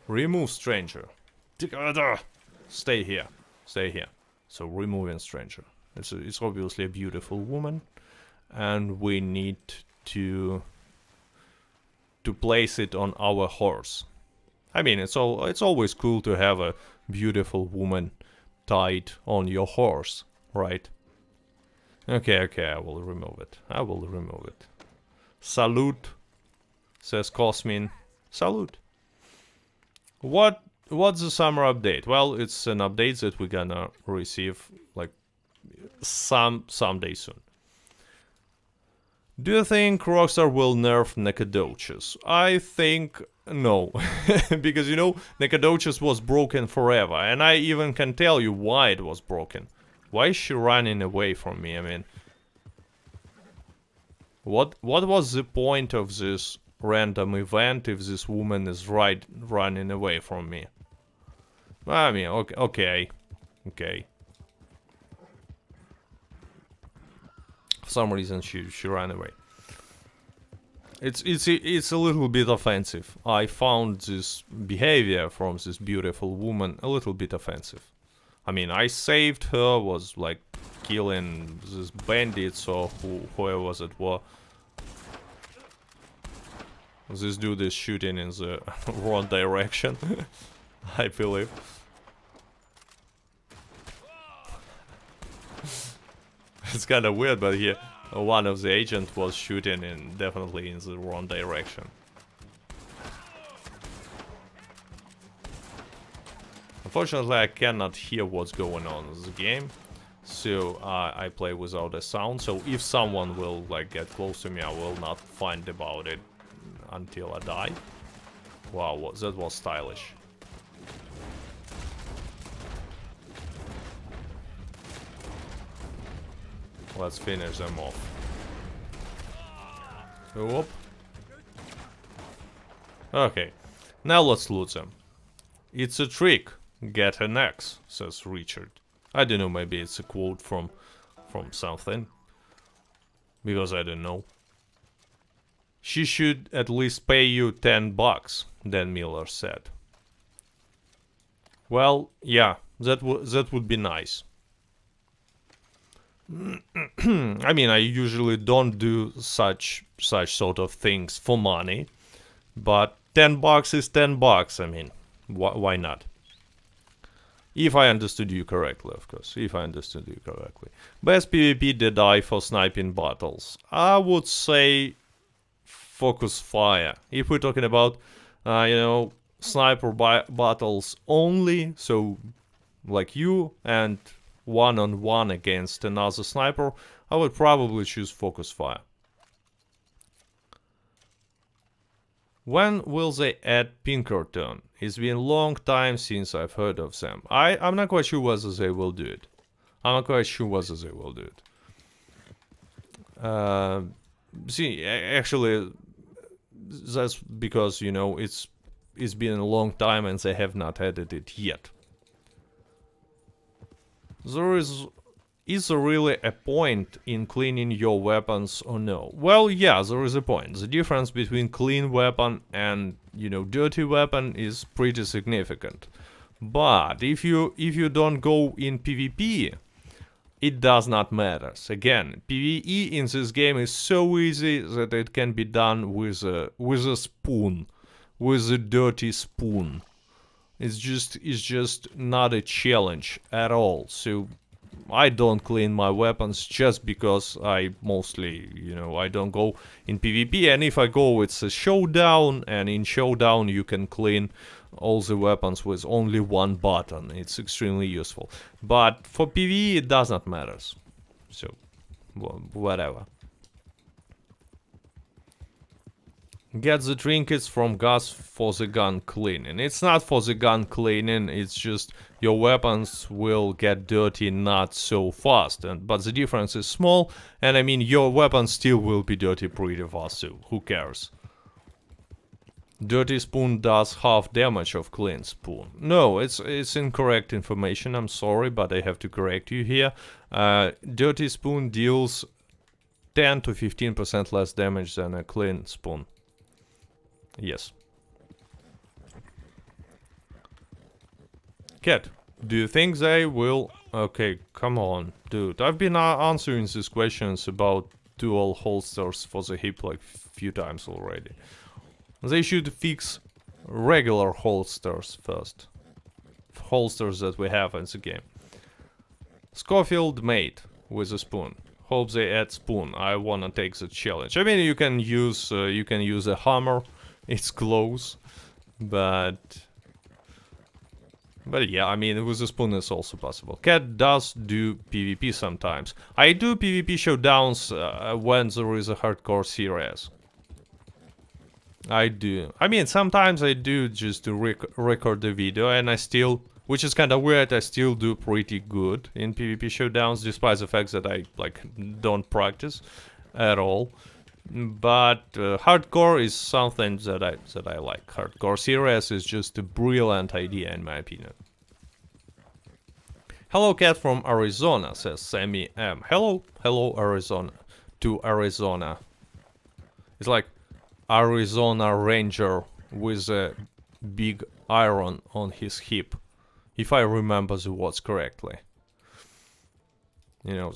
Remove stranger. Stay here. Stay here. So removing stranger. It's obviously a beautiful woman, and we need to place it on our horse. I mean, it's always cool to have a beautiful woman tied on your horse, right? Okay, I will remove it. I will remove it. Salute, says Cosmin. Salute. What's the summer update? Well, it's an update that we're gonna receive like someday soon. Do you think Rockstar will nerf Nacogdoches? I think no, because you know Nacogdoches was broken forever, and I even can tell you why it was broken. Why is she running away from me? I mean, what was the point of this random event if this woman is running away from me? I mean, okay. For some reason she ran away. It's a little bit offensive. I found this behavior from this beautiful woman a little bit offensive. I mean, I saved her, was like killing these bandits or whoever was it were. This dude is shooting in the wrong direction, I believe. It's kind of weird, but here one of the agents was shooting definitely in the wrong direction. Unfortunately, I cannot hear what's going on in the game, so I play without a sound. So if someone will like get close to me, I will not find about it until I die. Wow, that was stylish. Let's finish them off. Whoop. Okay, now let's loot them. It's a trick. Get an axe, says Richard. I don't know, maybe it's a quote from something. Because I don't know. She should at least pay you $10, Dan Miller said. Well, yeah, that would be nice. I mean, I usually don't do such sort of things for money, but $10 is $10. I mean, why not? If I understood you correctly, of course. If I understood you correctly. Best PvP did I for sniping battles? I would say focus fire. If we're talking about, you know, sniper battles only, so like you and one-on-one against another sniper, I would probably choose focus fire. When will they add Pinkerton? It's been a long time since I've heard of them. I'm not quite sure whether they will do it. See, actually, that's because, you know, it's it's been a long time and they have not added it yet. Is there really a point in cleaning your weapons or no? Well, yeah, there is a point. The difference between clean weapon and, you know, dirty weapon is pretty significant. But if you don't go in PvP, it does not matter. Again, PvE in this game is so easy that it can be done with a spoon, with a dirty spoon. It's just not a challenge at all. So I don't clean my weapons just because I mostly, you know, I don't go in PvP, and if I go, it's a showdown, and in showdown you can clean all the weapons with only one button. It's extremely useful. But for PvE it does not matter. So, whatever. Get the trinkets from Gus for the gun cleaning. It's not for the gun cleaning, it's just your weapons will get dirty not so fast. But the difference is small, and I mean your weapons still will be dirty pretty fast, so who cares? Dirty spoon does half damage of clean spoon. No, it's incorrect information, I'm sorry, but I have to correct you here. Dirty spoon deals 10 to 15% less damage than a clean spoon. Yes. Cat, do you think they will... Okay, come on, dude. I've been answering these questions about dual holsters for the hip like few times already. They should fix regular holsters first. Holsters that we have in the game. Schofield made with a spoon. Hope they add spoon. I wanna take the challenge. I mean, you can use a hammer. It's close, but yeah, I mean, with a spoon it's also possible. Cat does do PvP sometimes. I do PvP showdowns when there is a hardcore series. I do. I mean, sometimes I do just to record the video, and I still, which is kind of weird, I still do pretty good in PvP showdowns, despite the fact that I like don't practice at all. But hardcore is something that I like. Hardcore series is just a brilliant idea in my opinion. Hello cat from Arizona, says Sammy M. Hello Arizona. To Arizona. It's like Arizona Ranger with a big iron on his hip. If I remember the words correctly. You know,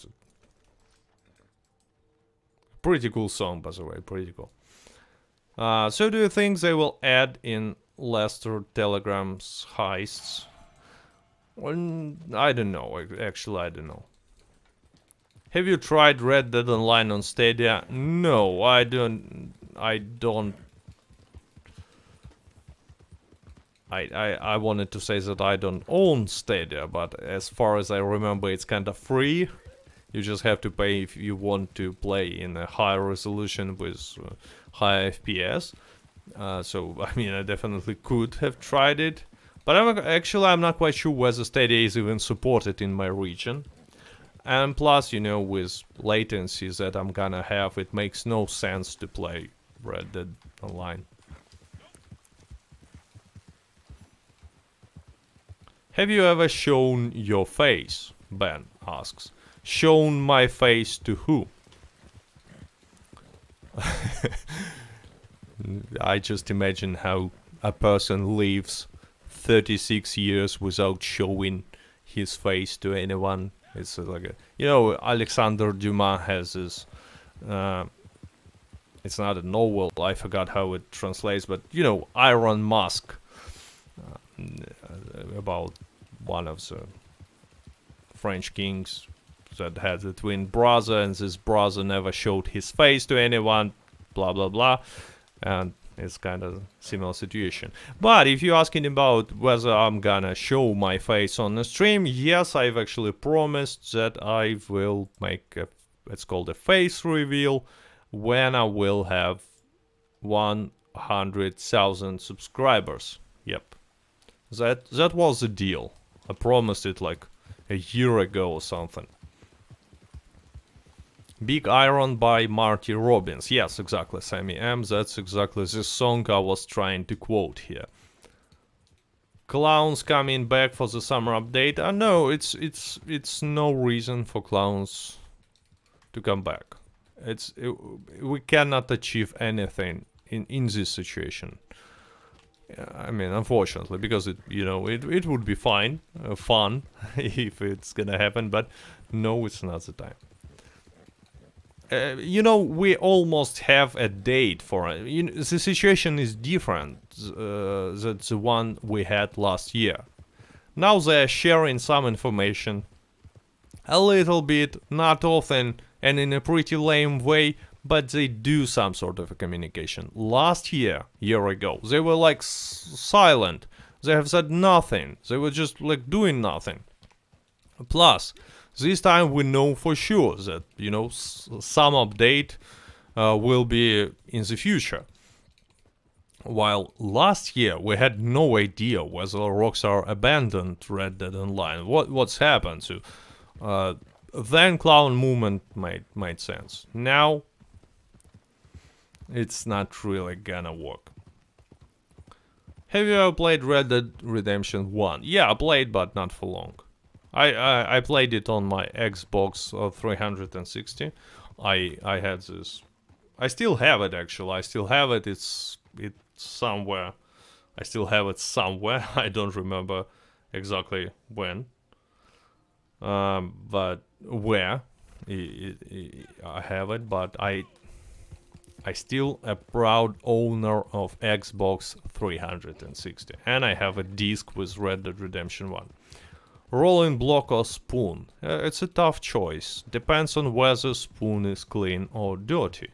pretty cool song, by the way, pretty cool. So do you think they will add in Lester Telegram's heists? Well, I don't know, actually I don't know. Have you tried Red Dead Online on Stadia? No, I don't... I wanted to say that I don't own Stadia, but as far as I remember it's kinda free. You just have to pay if you want to play in a higher resolution with high FPS. So, I mean, I definitely could have tried it. But I'm not quite sure whether Stadia is even supported in my region. And plus, you know, with latencies that I'm gonna have, it makes no sense to play Red Dead Online. Have you ever shown your face? Ben asks. Shown my face to who? I just imagine how a person lives 36 years without showing his face to anyone. It's like a, you know, Alexander Dumas has this, it's not a novel, I forgot how it translates, but you know, Iron Mask, about one of the French kings that had a twin brother, and this brother never showed his face to anyone, blah blah blah, and it's kind of similar situation. But if you're asking about whether I'm gonna show my face on the stream, yes, I've actually promised that I will make a, it's called a face reveal, when I will have 100,000 subscribers. Yep, that was the deal. I promised it like a year ago or something. Big Iron by Marty Robbins. Yes, exactly, Sammy M. That's exactly the song I was trying to quote here. clowns coming back for the summer update. No, it's no reason for clowns to come back. We cannot achieve anything in this situation. I mean, unfortunately, because it would be fun if it's gonna happen, but no, it's not the time. We almost have a date for it. The situation is different than the one we had last year. Now they are sharing some information, a little bit, not often, and in a pretty lame way, but they do some sort of a communication. Last year ago, they were like silent. They have said nothing. They were just like doing nothing. Plus, this time we know for sure that, some update will be in the future. While last year we had no idea whether Rockstar abandoned Red Dead Online. What's happened to then clown movement made sense. Now it's not really gonna work. Have you ever played Red Dead Redemption 1? Yeah, I played, but not for long. I played it on my Xbox 360. I had this. I still have it actually. I still have it. It's somewhere. I still have it somewhere. I don't remember exactly when. But where I have it. But I still a proud owner of Xbox 360, and I have a disc with Red Dead Redemption 1. Rolling block or spoon? It's a tough choice. Depends on whether spoon is clean or dirty.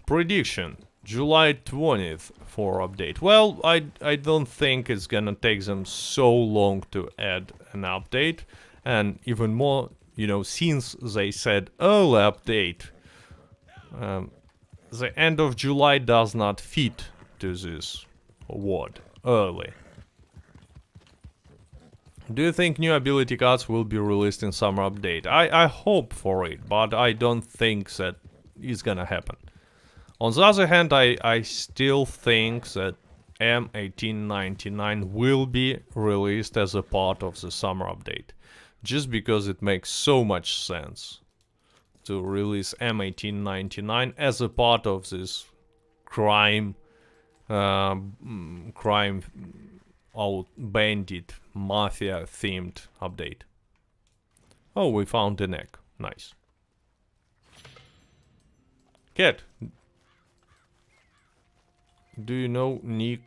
Prediction: July 20th for update. Well, I don't think it's gonna take them so long to add an update, and even more, since they said early update, the end of July does not fit to this word, early. Do you think new ability cards will be released in summer update? I hope for it, but I don't think that is gonna happen. On the other hand, I still think that M1899 will be released as a part of the summer update, just because it makes so much sense to release M1899 as a part of this crime bandit mafia themed update. Oh, we found an egg. Nice. Cat, do you know Nick?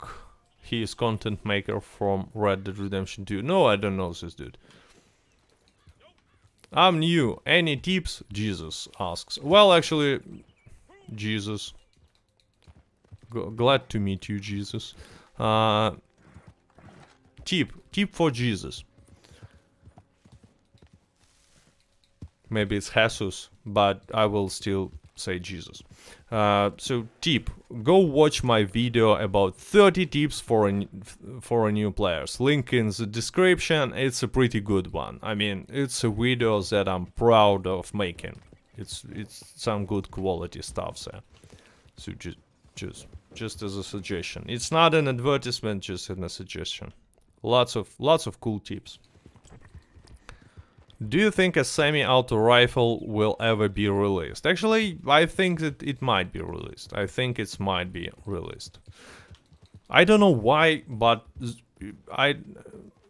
He is content maker from Red Dead Redemption 2. No, I don't know this dude. I'm new. Any tips? Jesus asks. Well, actually, Jesus. Glad to meet you, Jesus. Tip for Jesus. Maybe it's Jesus, but I will still say Jesus. So tip: go watch my video about 30 tips for a new players. Link in the description. It's a pretty good one. I mean, it's a video that I'm proud of making. It's some good quality stuff there. So just as a suggestion. It's not an advertisement, just a suggestion. Lots of cool tips. Do you think a semi-auto rifle will ever be released? Actually, I think that it might be released. I don't know why, but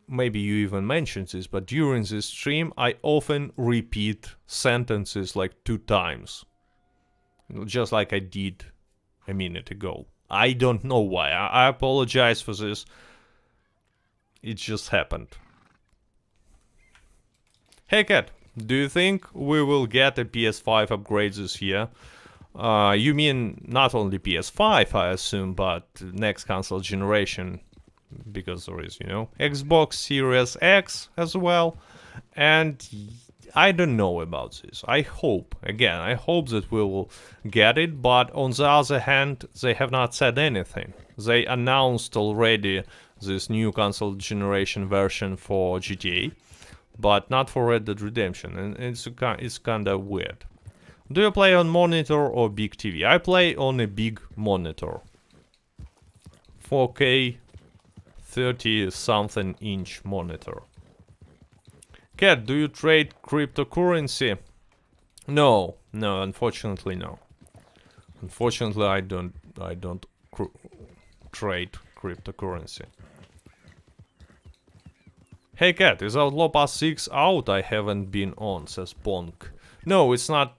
maybe you even mentioned this, but during this stream, I often repeat sentences like 2 times. Just like I did a minute ago. I don't know why. I apologize for this. It just happened. Hey Cat, do you think we will get a PS5 upgrade this year? You mean not only PS5, I assume, but next console generation, because there is, Xbox Series X as well. And I don't know about this. I hope that we will get it, but on the other hand, they have not said anything. They announced already this new console generation version for GTA, but not for Red Dead Redemption, and it's kinda weird. Do you play on monitor or big TV? I play on a big monitor. 4K 30-something inch monitor. Cat, do you trade cryptocurrency? No, unfortunately no. Unfortunately, I don't trade cryptocurrency. Hey Cat, is Outlaw Pass 6 out? I haven't been on, says Ponk. No, it's not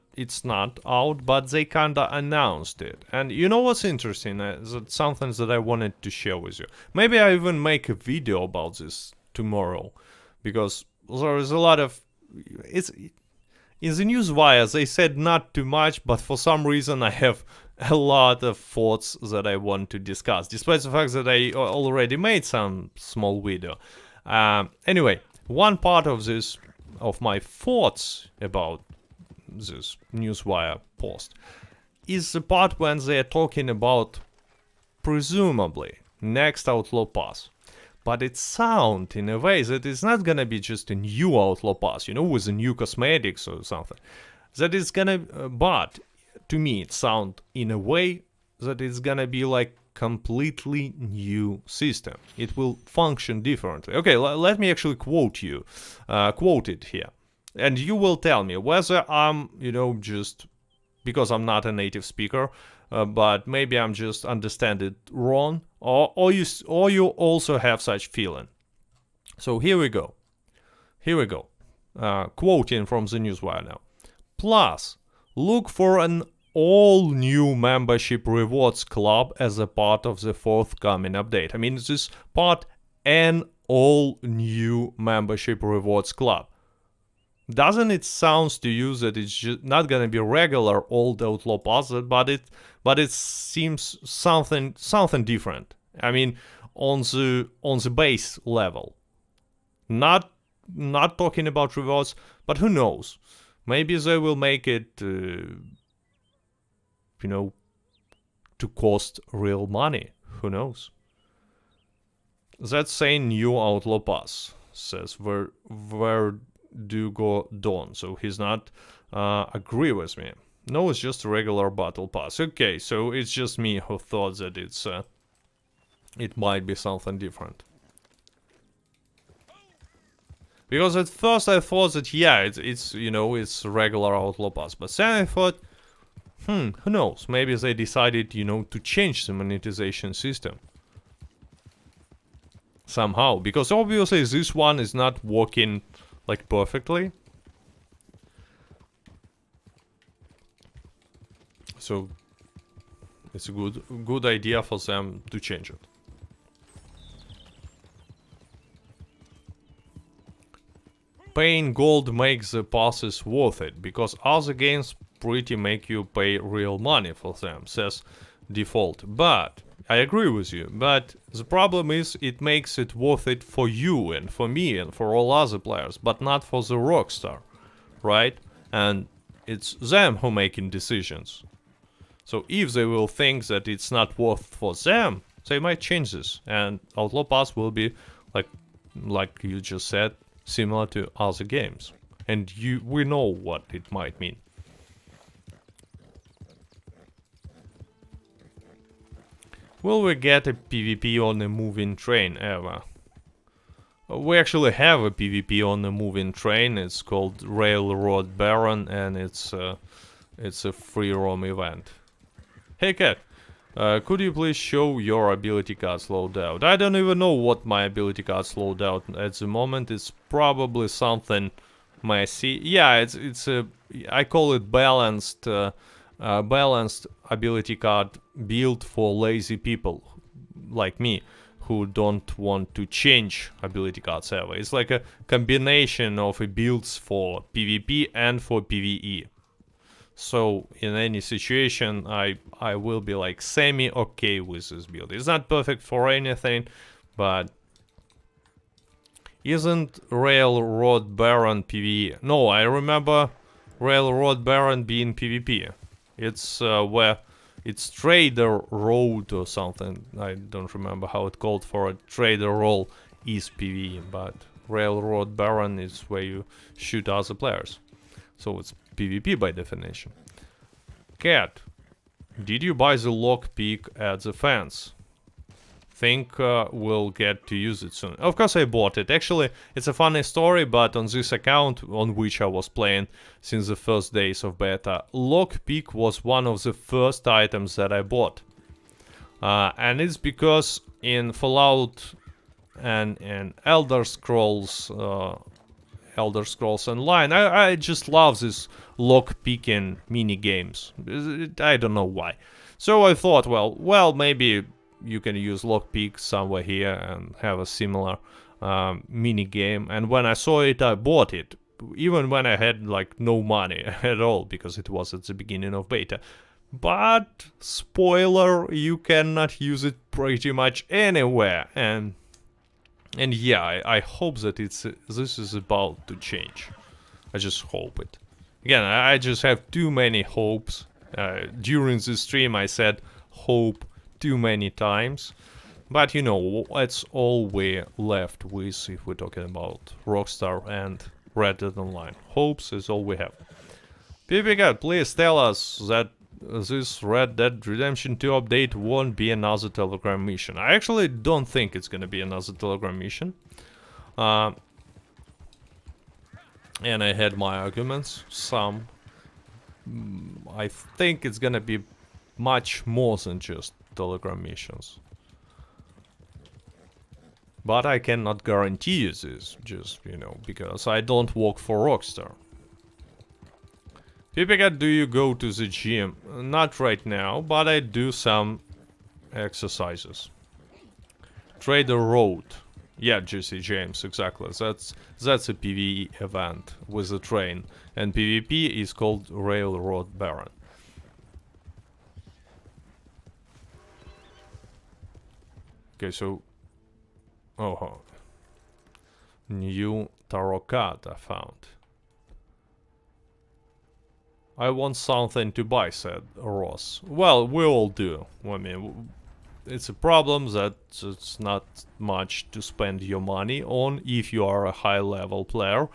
out, but they kinda announced it. And you know what's interesting? That's something that I wanted to share with you. Maybe I even make a video about this tomorrow, because there is a lot of... In the news wire, they said not too much, but for some reason I have a lot of thoughts that I want to discuss, despite the fact that I already made some small video. Anyway, one part of my thoughts about this newswire post is the part when they are talking about presumably next Outlaw Pass. But it sounds in a way that it's not gonna be just a new Outlaw Pass, you know, with a new cosmetics or something. That it's gonna, but to me it sounds in a way that it's gonna be like completely new system. It will function differently. Okay, let me actually quote it here. And you will tell me whether I'm, you know, just because I'm not a native speaker, but maybe I'm just understand it wrong, or you also have such feeling. So here we go. Quoting from the newswire now. Plus, look for an all-new membership rewards club as a part of the forthcoming update. I mean, this part, an all-new membership rewards club. Doesn't it sound to you that it's just not gonna be regular old Outlaw Pass, but it seems something different. I mean, on the base level. Not talking about rewards, but who knows? Maybe they will make it, you know, to cost real money. Who knows? That's saying new Outlaw Pass, says Verdugo Dawn. So he's not agree with me. No, it's just a regular battle pass. Okay, so it's just me who thought that it might be something different. Because at first I thought that yeah, it's you know, it's regular Outlaw Pass, but then I thought, who knows? Maybe they decided, you know, to change the monetization system somehow, because obviously this one is not working like perfectly. So it's a good idea for them to change it. Paying gold makes the passes worth it, because other games pretty make you pay real money for them, says Default. But I agree with you, but the problem is it makes it worth it for you and for me and for all other players, but not for the Rockstar, right? And it's them who making decisions. So if they will think that it's not worth for them, they might change this, and Outlaw Pass will be like you just said, similar to other games. And we know what it might mean. Will we get a PvP on a moving train ever? We actually have a PvP on a moving train. It's called Railroad Baron, and it's a free roam event. Hey Cat, could you please show your ability cards loadout? I don't even know what my ability cards loadout at the moment. It's probably something messy. Yeah, it's a, I call it balanced ability card build for lazy people like me who don't want to change ability cards ever. It's like a combination of builds for PvP and for PvE. So in any situation, I will be like semi-okay with this build. It's not perfect for anything, but isn't Railroad Baron PvE? No, I remember Railroad Baron being PvP. It's where it's Trader Road or something. I don't remember how it called for a Trader Roll is PvE, but Railroad Baron is where you shoot other players. So it's PvP by definition. Cat, did you buy the lockpick at the fence? think we'll get to use it soon. Of course I bought it. Actually, it's a funny story, but on this account on which I was playing since the first days of beta, lockpick was one of the first items that I bought. And it's because in Fallout and Elder Scrolls Online, I just love these lock-picking mini-games. I don't know why. So I thought, well, maybe you can use lockpick somewhere here and have a similar mini-game. And when I saw it, I bought it. Even when I had, like, no money at all, because it was at the beginning of beta. But, spoiler, you cannot use it pretty much anywhere. And yeah, I hope that this is about to change. I just hope it. Again, I just have too many hopes. During this stream I said hope too many times. But you know, that's all we're left with if we're talking about Rockstar and Red Dead Online. Hopes is all we have. PPCat, please tell us that this Red Dead Redemption 2 update won't be another Telegram mission. I actually don't think it's gonna be another Telegram mission. And I had my arguments, some. I think it's gonna be much more than just Telegram missions. But I cannot guarantee you this, just, you know, because I don't work for Rockstar. PPCat, do you go to the gym? Not right now, but I do some exercises. Trader Road. Yeah, Jesse James, exactly. That's a PvE event with a train. And PvP is called Railroad Baron. Okay, so... Oh, new tarot card I found. I want something to buy, said Ross. Well, we all do. I mean, it's a problem that it's not much to spend your money on if you are a high-level player.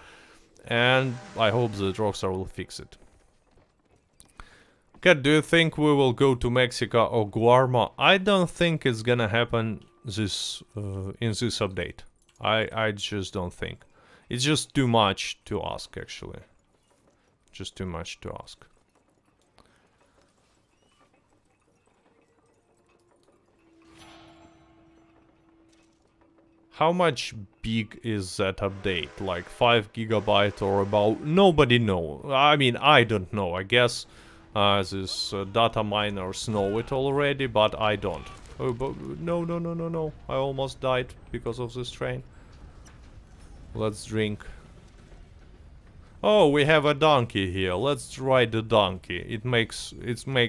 And I hope that Rockstar will fix it. Kat, do you think we will go to Mexico or Guarma? I don't think it's gonna happen this in this update. I just don't think. It's just too much to ask, actually. Just too much to ask. How much big is that update? Like 5 GB or about? Nobody know. I mean, I don't know. I guess these data miners know it already, but I don't. Oh, but no. I almost died because of this train. Let's drink. Oh, we have a donkey here. Let's ride the donkey. It makes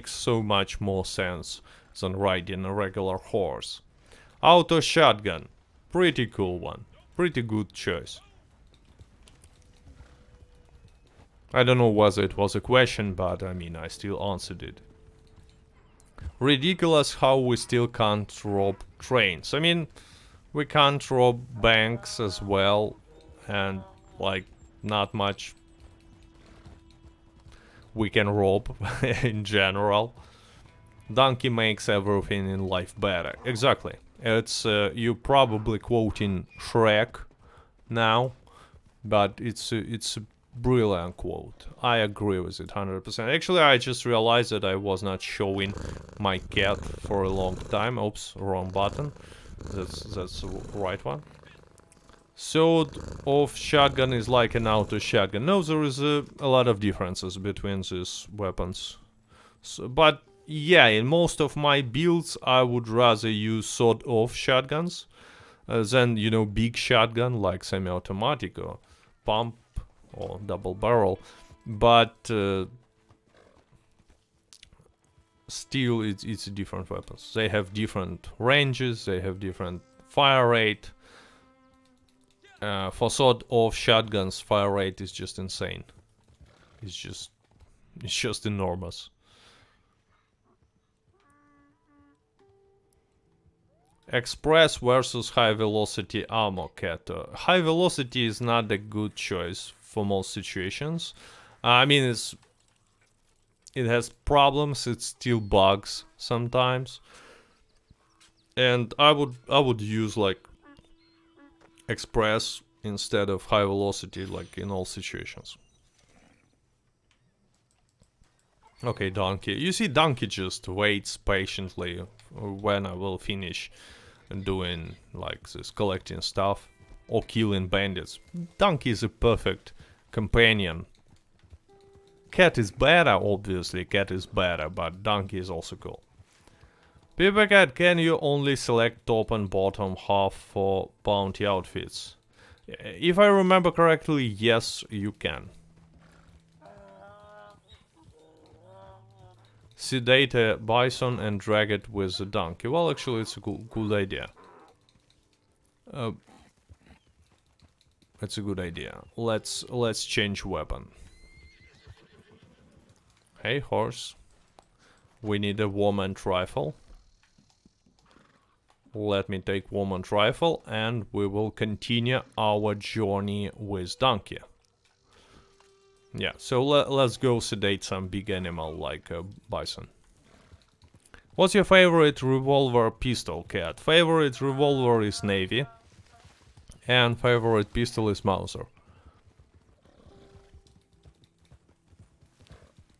so much more sense than riding a regular horse. Auto shotgun. Pretty cool one. Pretty good choice. I don't know whether it was a question, but I mean, I still answered it. Ridiculous how we still can't rob trains. I mean, we can't rob banks as well, and like not much we can rob in general. Donkey makes everything in life better. Exactly. It's you probably quoting Shrek now, but it's a brilliant quote. I agree with it 100%. Actually, I just realized that I was not showing my cat for a long time. Oops, wrong button. That's the right one. Sawed-off shotgun is like an auto shotgun. No, there is a lot of differences between these weapons. So, but yeah, in most of my builds, I would rather use sawed-off shotguns than, you know, big shotgun like semi-automatic or pump or double barrel. But still, it's different weapons. They have different ranges. They have different fire rate. For sawed-off shotguns, fire rate is just insane. It's just enormous. Express versus high velocity ammo, Cat. High velocity is not a good choice for most situations. I mean, it has problems. It still bugs sometimes. And I would use like express instead of high velocity, like in all situations. Okay, donkey. You see, donkey just waits patiently when I will finish doing like this, collecting stuff or killing bandits. Donkey is a perfect companion. Cat is better, obviously. Cat is better, but donkey is also cool. Paper Cat, can you only select top and bottom half for bounty outfits? If I remember correctly, yes, you can. Sedate a bison and drag it with a donkey. Well, actually, it's a good idea. It's a good idea. Let's change weapon. Hey, horse. We need a Warmint rifle. Let me take Warmint rifle, and we will continue our journey with donkey. Yeah, so let's go sedate some big animal like a bison. What's your favorite revolver pistol, Cat? Favorite revolver is Navy. And favorite pistol is Mauser.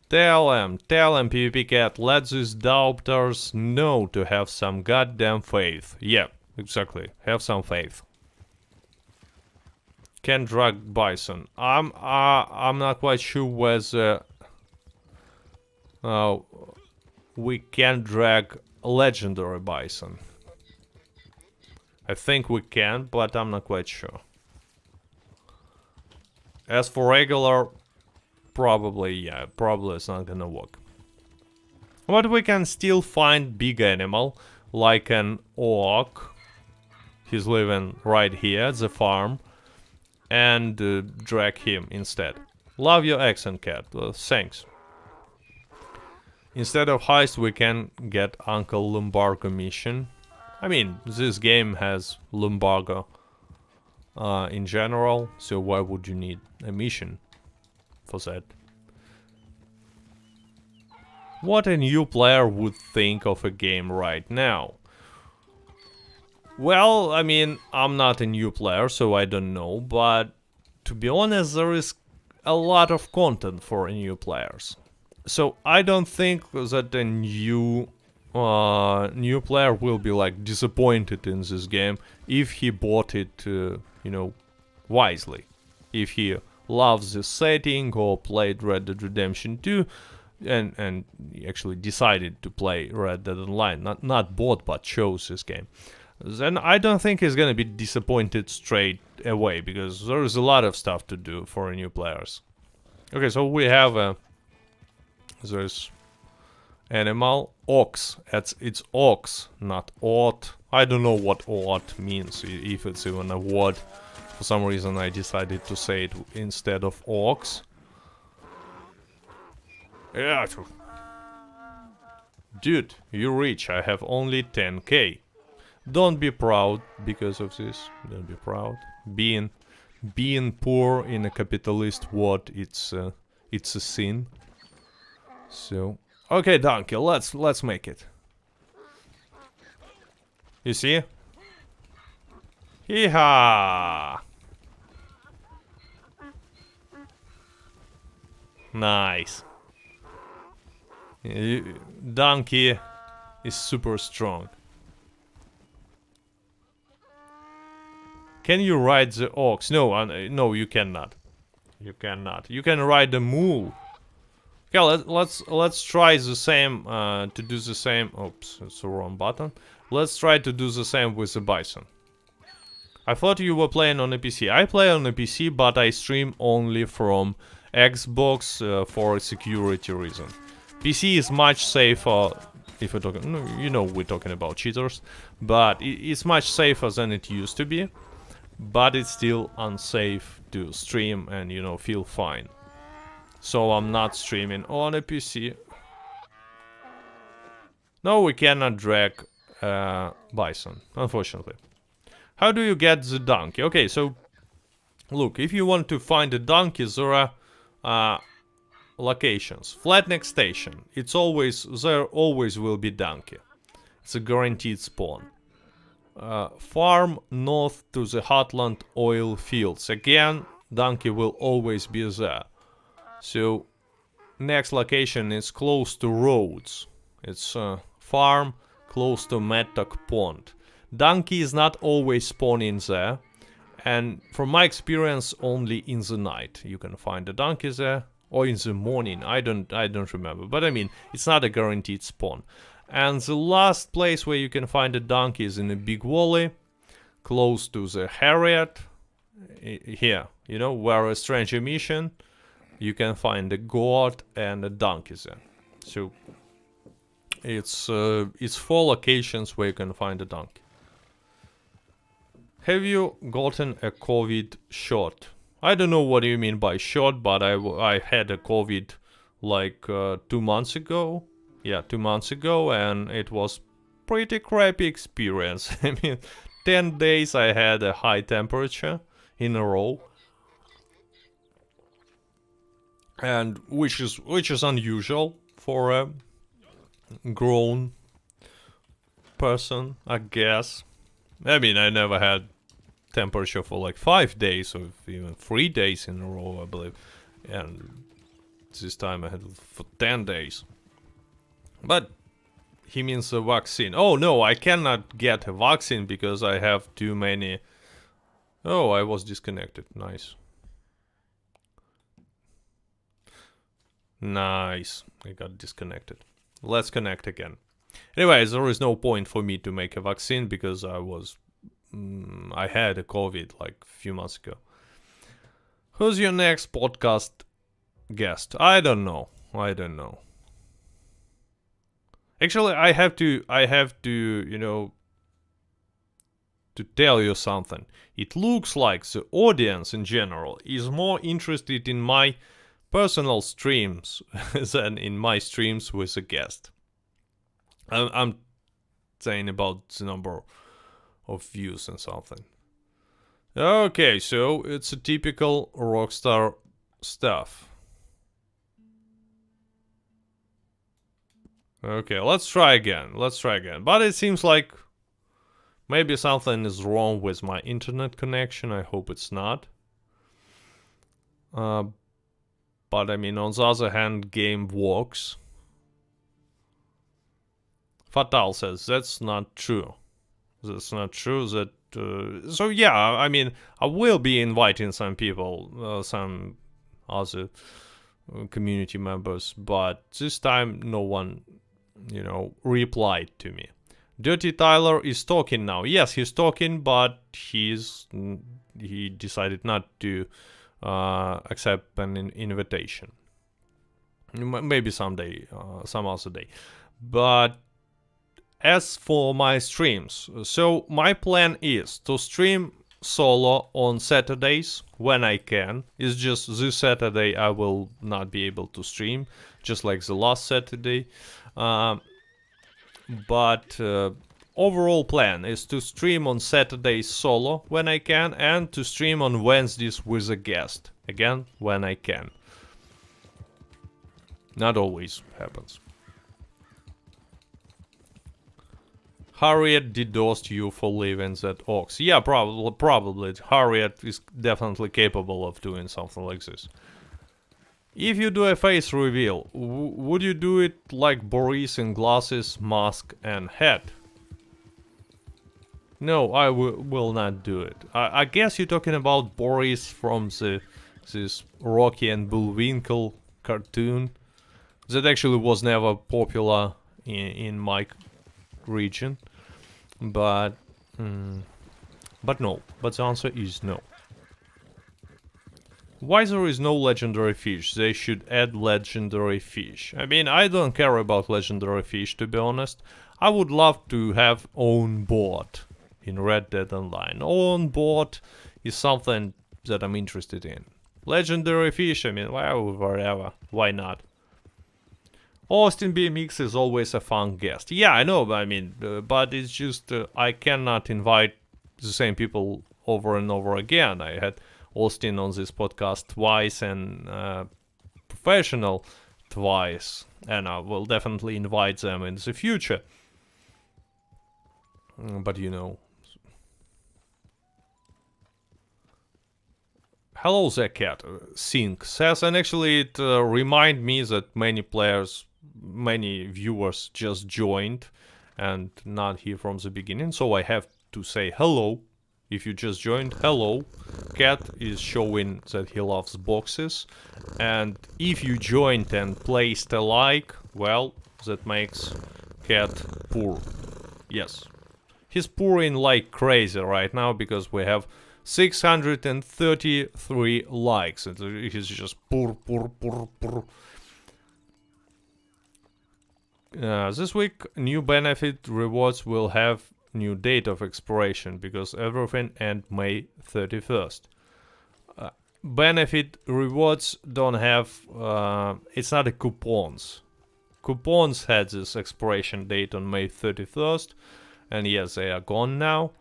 Tell them, PvP Cat, let these doubters know to have some goddamn faith. Yeah, exactly, have some faith. Can drag bison. I'm not quite sure whether we can drag legendary bison. I think we can, but I'm not quite sure. As for regular, probably it's not gonna work. But we can still find big animal, like an orc. He's living right here at the farm. And drag him instead. Love your accent, Cat. Thanks. Instead of heist, we can get Uncle Lumbargo mission. I mean, this game has Lumbargo in general, so why would you need a mission for that? What a new player would think of a game right now? Well, I mean, I'm not a new player, so I don't know, but to be honest, there is a lot of content for new players. So I don't think that a new player will be like disappointed in this game if he bought it, you know, wisely. If he loves the setting or played Red Dead Redemption 2 and actually decided to play Red Dead Online, not bought but chose this game. Then I don't think he's gonna be disappointed straight away, because there is a lot of stuff to do for new players. Okay, so we have there's animal, ox. It's ox, not ot. I don't know what ot means, if it's even a word. For some reason I decided to say it instead of ox. Yeah. Dude, you're rich, I have only 10k. Don't be proud because of this. Don't be proud. Being poor in a capitalist world, it's a sin. So, okay, donkey, let's make it. You see? Hee-haw! Nice. Donkey is super strong. Can you ride the ox? No, no, you cannot. You cannot. You can ride the mule. Okay, let's try the same. To do the same. Oops, it's the wrong button. Let's try to do the same with the bison. I thought you were playing on a PC. I play on a PC, but I stream only from Xbox for a security reason. PC is much safer. If we're talking, you know, we're talking about cheaters, but it's much safer than it used to be. But it's still unsafe to stream and, you know, feel fine. So I'm not streaming on a PC. No, we cannot drag bison, unfortunately. How do you get the donkey? Okay, so look, if you want to find a donkey, there are locations. Flatneck Station. There always will be donkey. It's a guaranteed spawn. farm north to the Heartland oil fields. Again, donkey will always be there. So next location is close to roads. It's a farm close to Mattock Pond. Donkey is not always spawning there, and from my experience, only in the night you can find a donkey there, or in the morning. I don't remember, but I mean it's not a guaranteed spawn. And the last place where you can find a donkey is in a big valley, close to the Harriet. Here, you know, where a stranger mission, you can find a goat and a donkey there. So it's 4 locations where you can find a donkey. Have you gotten a COVID shot? I don't know what you mean by shot, but I had a COVID like 2 months ago. Yeah, 2 months ago, and it was pretty crappy experience. I mean, 10 days I had a high temperature in a row. And which is unusual for a grown person, I guess. I mean, I never had temperature for like 5 days or even 3 days in a row, I believe. And this time I had it for 10 days. But he means a vaccine. Oh no, I cannot get a vaccine because I have too many. Oh, I was disconnected. Nice. Nice. I got disconnected. Let's connect again. Anyways, there is no point for me to make a vaccine because I had a COVID like a few months ago. Who's your next podcast guest? I don't know. Actually, I have to, you know, to tell you something. It looks like the audience in general is more interested in my personal streams than in my streams with a guest. I'm saying about the number of views and something. Okay, so it's a typical Rockstar stuff. Okay, let's try again. But it seems like maybe something is wrong with my internet connection. I hope it's not. But I mean, on the other hand, game works. Fatal says that's not true. So yeah, I mean, I will be inviting some people, some other community members, but this time no one, you know, replied to me. Dirty Tyler is talking now. Yes, he's talking, but he decided not to accept an invitation. Maybe someday, some other day. But as for my streams, so my plan is to stream solo on Saturdays when I can. It's just this Saturday I will not be able to stream, just like the last Saturday. But overall plan is to stream on Saturdays solo when I can, and to stream on Wednesdays with a guest, again when I can. Not always happens. Harriet DDoSed you for leaving that ox. Yeah, probably. Harriet is definitely capable of doing something like this. If you do a face reveal, would you do it like Boris in glasses, mask and hat? No, I will not do it. I guess you're talking about Boris from this Rocky and Bullwinkle cartoon that actually was never popular in my region, but no. But the answer is no. Why there is no legendary fish? They should add legendary fish. I mean, I don't care about legendary fish, to be honest. I would love to have own boat in Red Dead Online. Own boat is something that I'm interested in. Legendary fish, I mean, well, whatever. Why not? Austin BMX is always a fun guest. Yeah, I know, I mean, but it's just I cannot invite the same people over and over again. I had Austin on this podcast twice and Professional twice, and I will definitely invite them in the future. But you know, Hello there, cat. Sync says, and actually it remind me that many viewers just joined and not here from the beginning, so I have to say hello. If you just joined, hello. Cat is showing that he loves boxes, and if you joined and placed a like, well, that makes Cat poor. Yes. He's pouring like crazy right now because we have 633 likes. And he's just poor. This week, new benefit rewards will have new date of expiration because everything end May 31st. Benefit rewards don't have, it's not a coupons. Coupons had this expiration date on May 31st, and yes, they are gone now.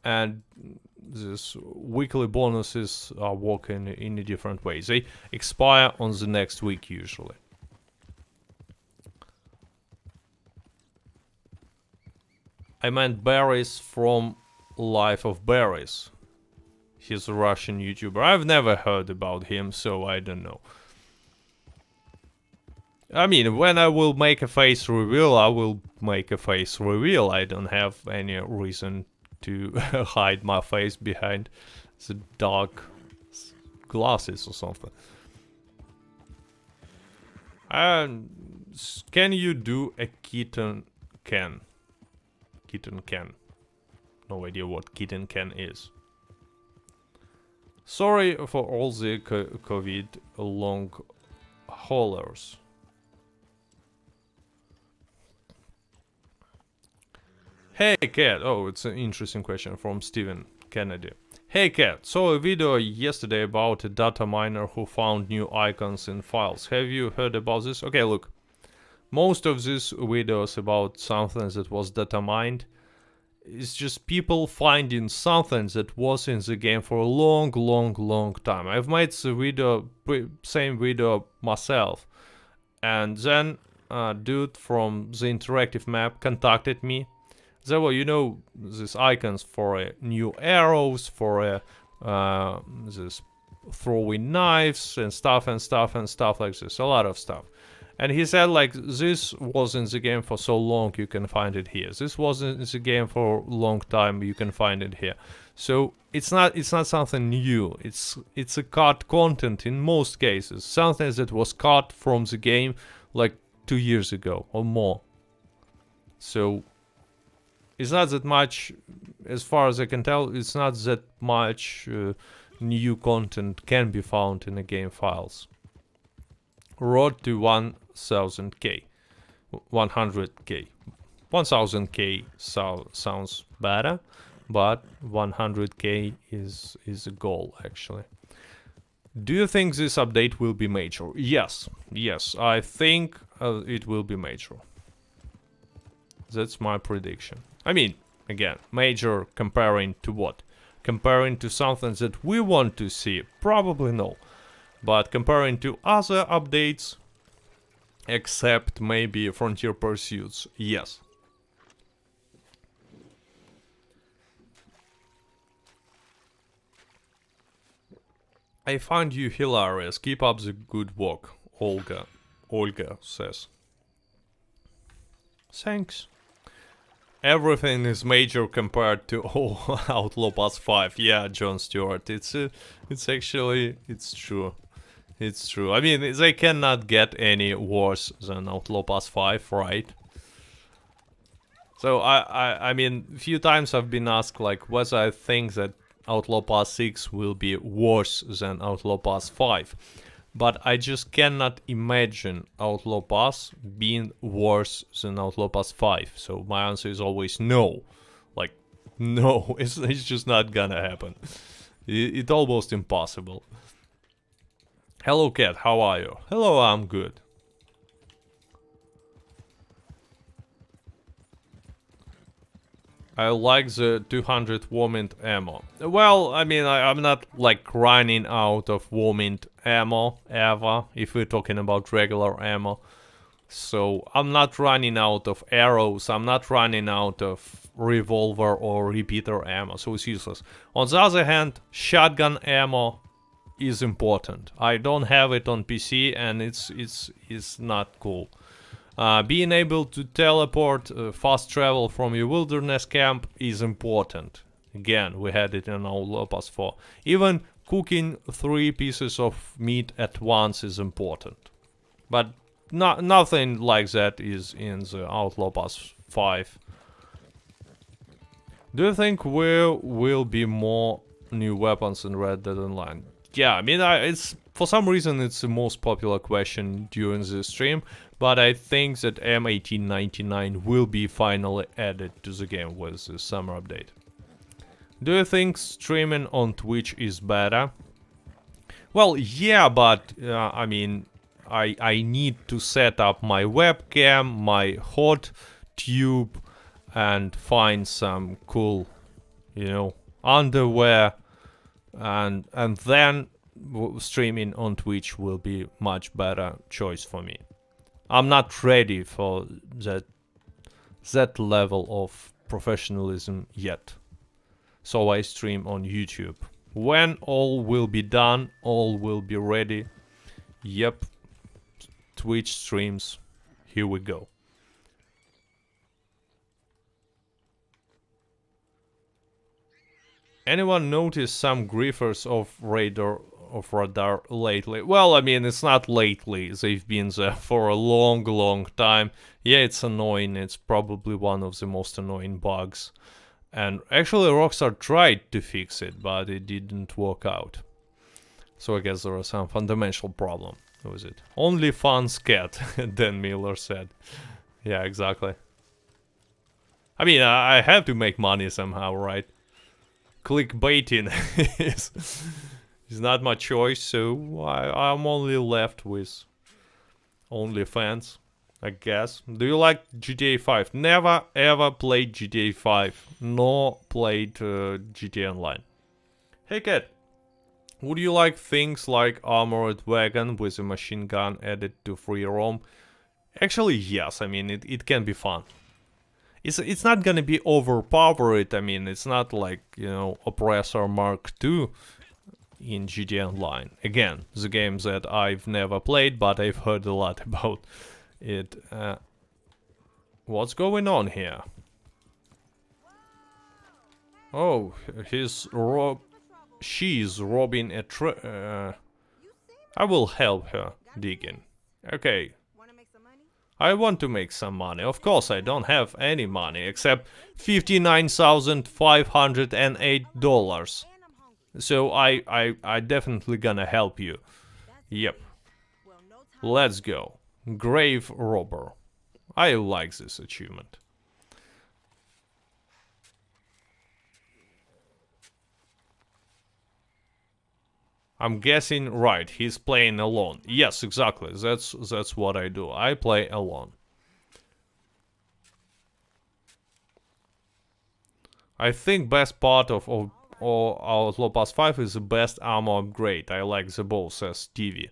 And these weekly bonuses are working in a different way. They expire on the next week usually. I meant Barry's from Life of Barry's. He's a Russian YouTuber. I've never heard about him, so I don't know. I mean, when I will make a face reveal, I will make a face reveal. I don't have any reason to hide my face behind the dark glasses or something. And can you do a kitten can? Kitten can. No idea what kitten can is. Sorry for all the COVID long haulers. Hey cat, oh, it's an interesting question from Steven Kennedy. Hey cat, saw a video yesterday about a data miner who found new icons in files. Have you heard about this? Okay, look. Most of these videos about something that was data mined is just people finding something that was in the game for a long time. I've made the video, same video myself. And then a dude from the interactive map contacted me. There were, you know, these icons for new arrows, for this throwing knives and stuff like this. A lot of stuff. And he said, like, this was in the game for so long, you can find it here. This was in the game for a long time, you can find it here. So it's not something new. It's a cut content in most cases. Something that was cut from the game like 2 years ago or more. So it's not that much, as far as I can tell, it's not that much new content can be found in the game files. Road to 1000k. 100k. 1000k sounds better, but 100k is a goal actually. Do you think this update will be major? Yes, I think it will be major. That's my prediction. I mean, again, major comparing to what? Comparing to something that we want to see? Probably no. But comparing to other updates, except maybe Frontier Pursuits, yes. I find you hilarious. Keep up the good work, Olga says. Thanks. Everything is major compared to Outlaw Pass 5. Yeah, John Stewart. It's actually true. It's true. I mean, they cannot get any worse than Outlaw Pass 5, right? So I mean, a few times I've been asked like whether I think that Outlaw Pass 6 will be worse than Outlaw Pass 5. But I just cannot imagine Outlaw Pass being worse than Outlaw Pass 5. So my answer is always no. Like, no, it's just not gonna happen. It's almost impossible. Hello cat, how are you? Hello, I'm good. I like the 200 warmint ammo. Well, I mean, I'm not like running out of warmint ammo ever, if we're talking about regular ammo. So I'm not running out of arrows, I'm not running out of revolver or repeater ammo, so it's useless. On the other hand, shotgun ammo is important. I don't have it on PC, and it's not cool. Being able to teleport, fast travel from your wilderness camp is important. Again, we had it in our Pass 4. Even cooking 3 pieces of meat at once is important. But nothing like that is in the Outlaw Pass 5. Do you think there will be more new weapons in Red Dead Online? Yeah, I mean, it's for some reason it's the most popular question during the stream, but I think that M1899 will be finally added to the game with the summer update. Do you think streaming on Twitch is better? Well, yeah, but I mean, I need to set up my webcam, my hot tube, and find some cool, you know, underwear, and then streaming on Twitch will be much better choice for me. I'm not ready for that level of professionalism yet. So I stream on YouTube. When all will be done, all will be ready. Yep. Twitch streams. Here we go. Anyone notice some griefers of Radar lately? Well, I mean, it's not lately. They've been there for a long time. Yeah, it's annoying. It's probably one of the most annoying bugs. And actually, Rockstar tried to fix it, but it didn't work out. So I guess there was some fundamental problem with it. Only fun's cat, Dan Miller said. Yeah, exactly. I mean, I have to make money somehow, right? Clickbaiting is not my choice, so I'm only left with OnlyFans, I guess. Do you like GTA 5? Never ever played GTA 5, nor played GTA Online. Hey Cat, would you like things like armored wagon with a machine gun added to free roam? Actually, yes. I mean, it can be fun. It's not gonna be overpowered. I mean, it's not like, you know, Oppressor Mark II in GTA Online. Again, the game that I've never played, but I've heard a lot about it. What's going on here? Oh, she's robbing a I will help her digging. Okay. I want to make some money. Of course, I don't have any money except $59,508. So I definitely gonna help you. Yep. Let's go. Grave robber. I like this achievement. I'm guessing right, he's playing alone. Yes, exactly. That's what I do. I play alone. I think best part of Outlaw Pass 5 is the best armor upgrade. I like the bow, says Stevie.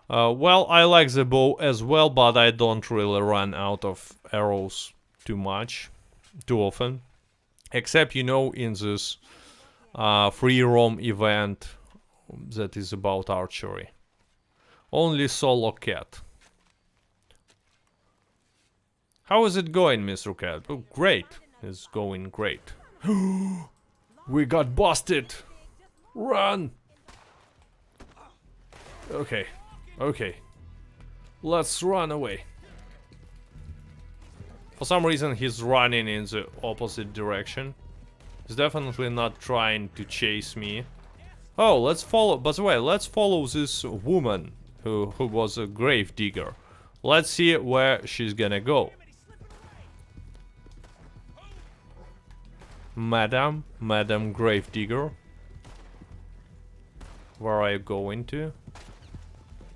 Well, I like the bow as well, but I don't really run out of arrows too often. Except, you know, in this free roam event that is about archery. Only solo cat. How is it going, Mr. Cat? Oh, great. It's going great. We got busted. Run. Okay. Okay. Let's run away. For some reason, he's running in the opposite direction. He's definitely not trying to chase me. Oh, let's follow. By the way, let's follow this woman who was a grave digger. Let's see where she's gonna go. Madam grave digger. Where are you going to?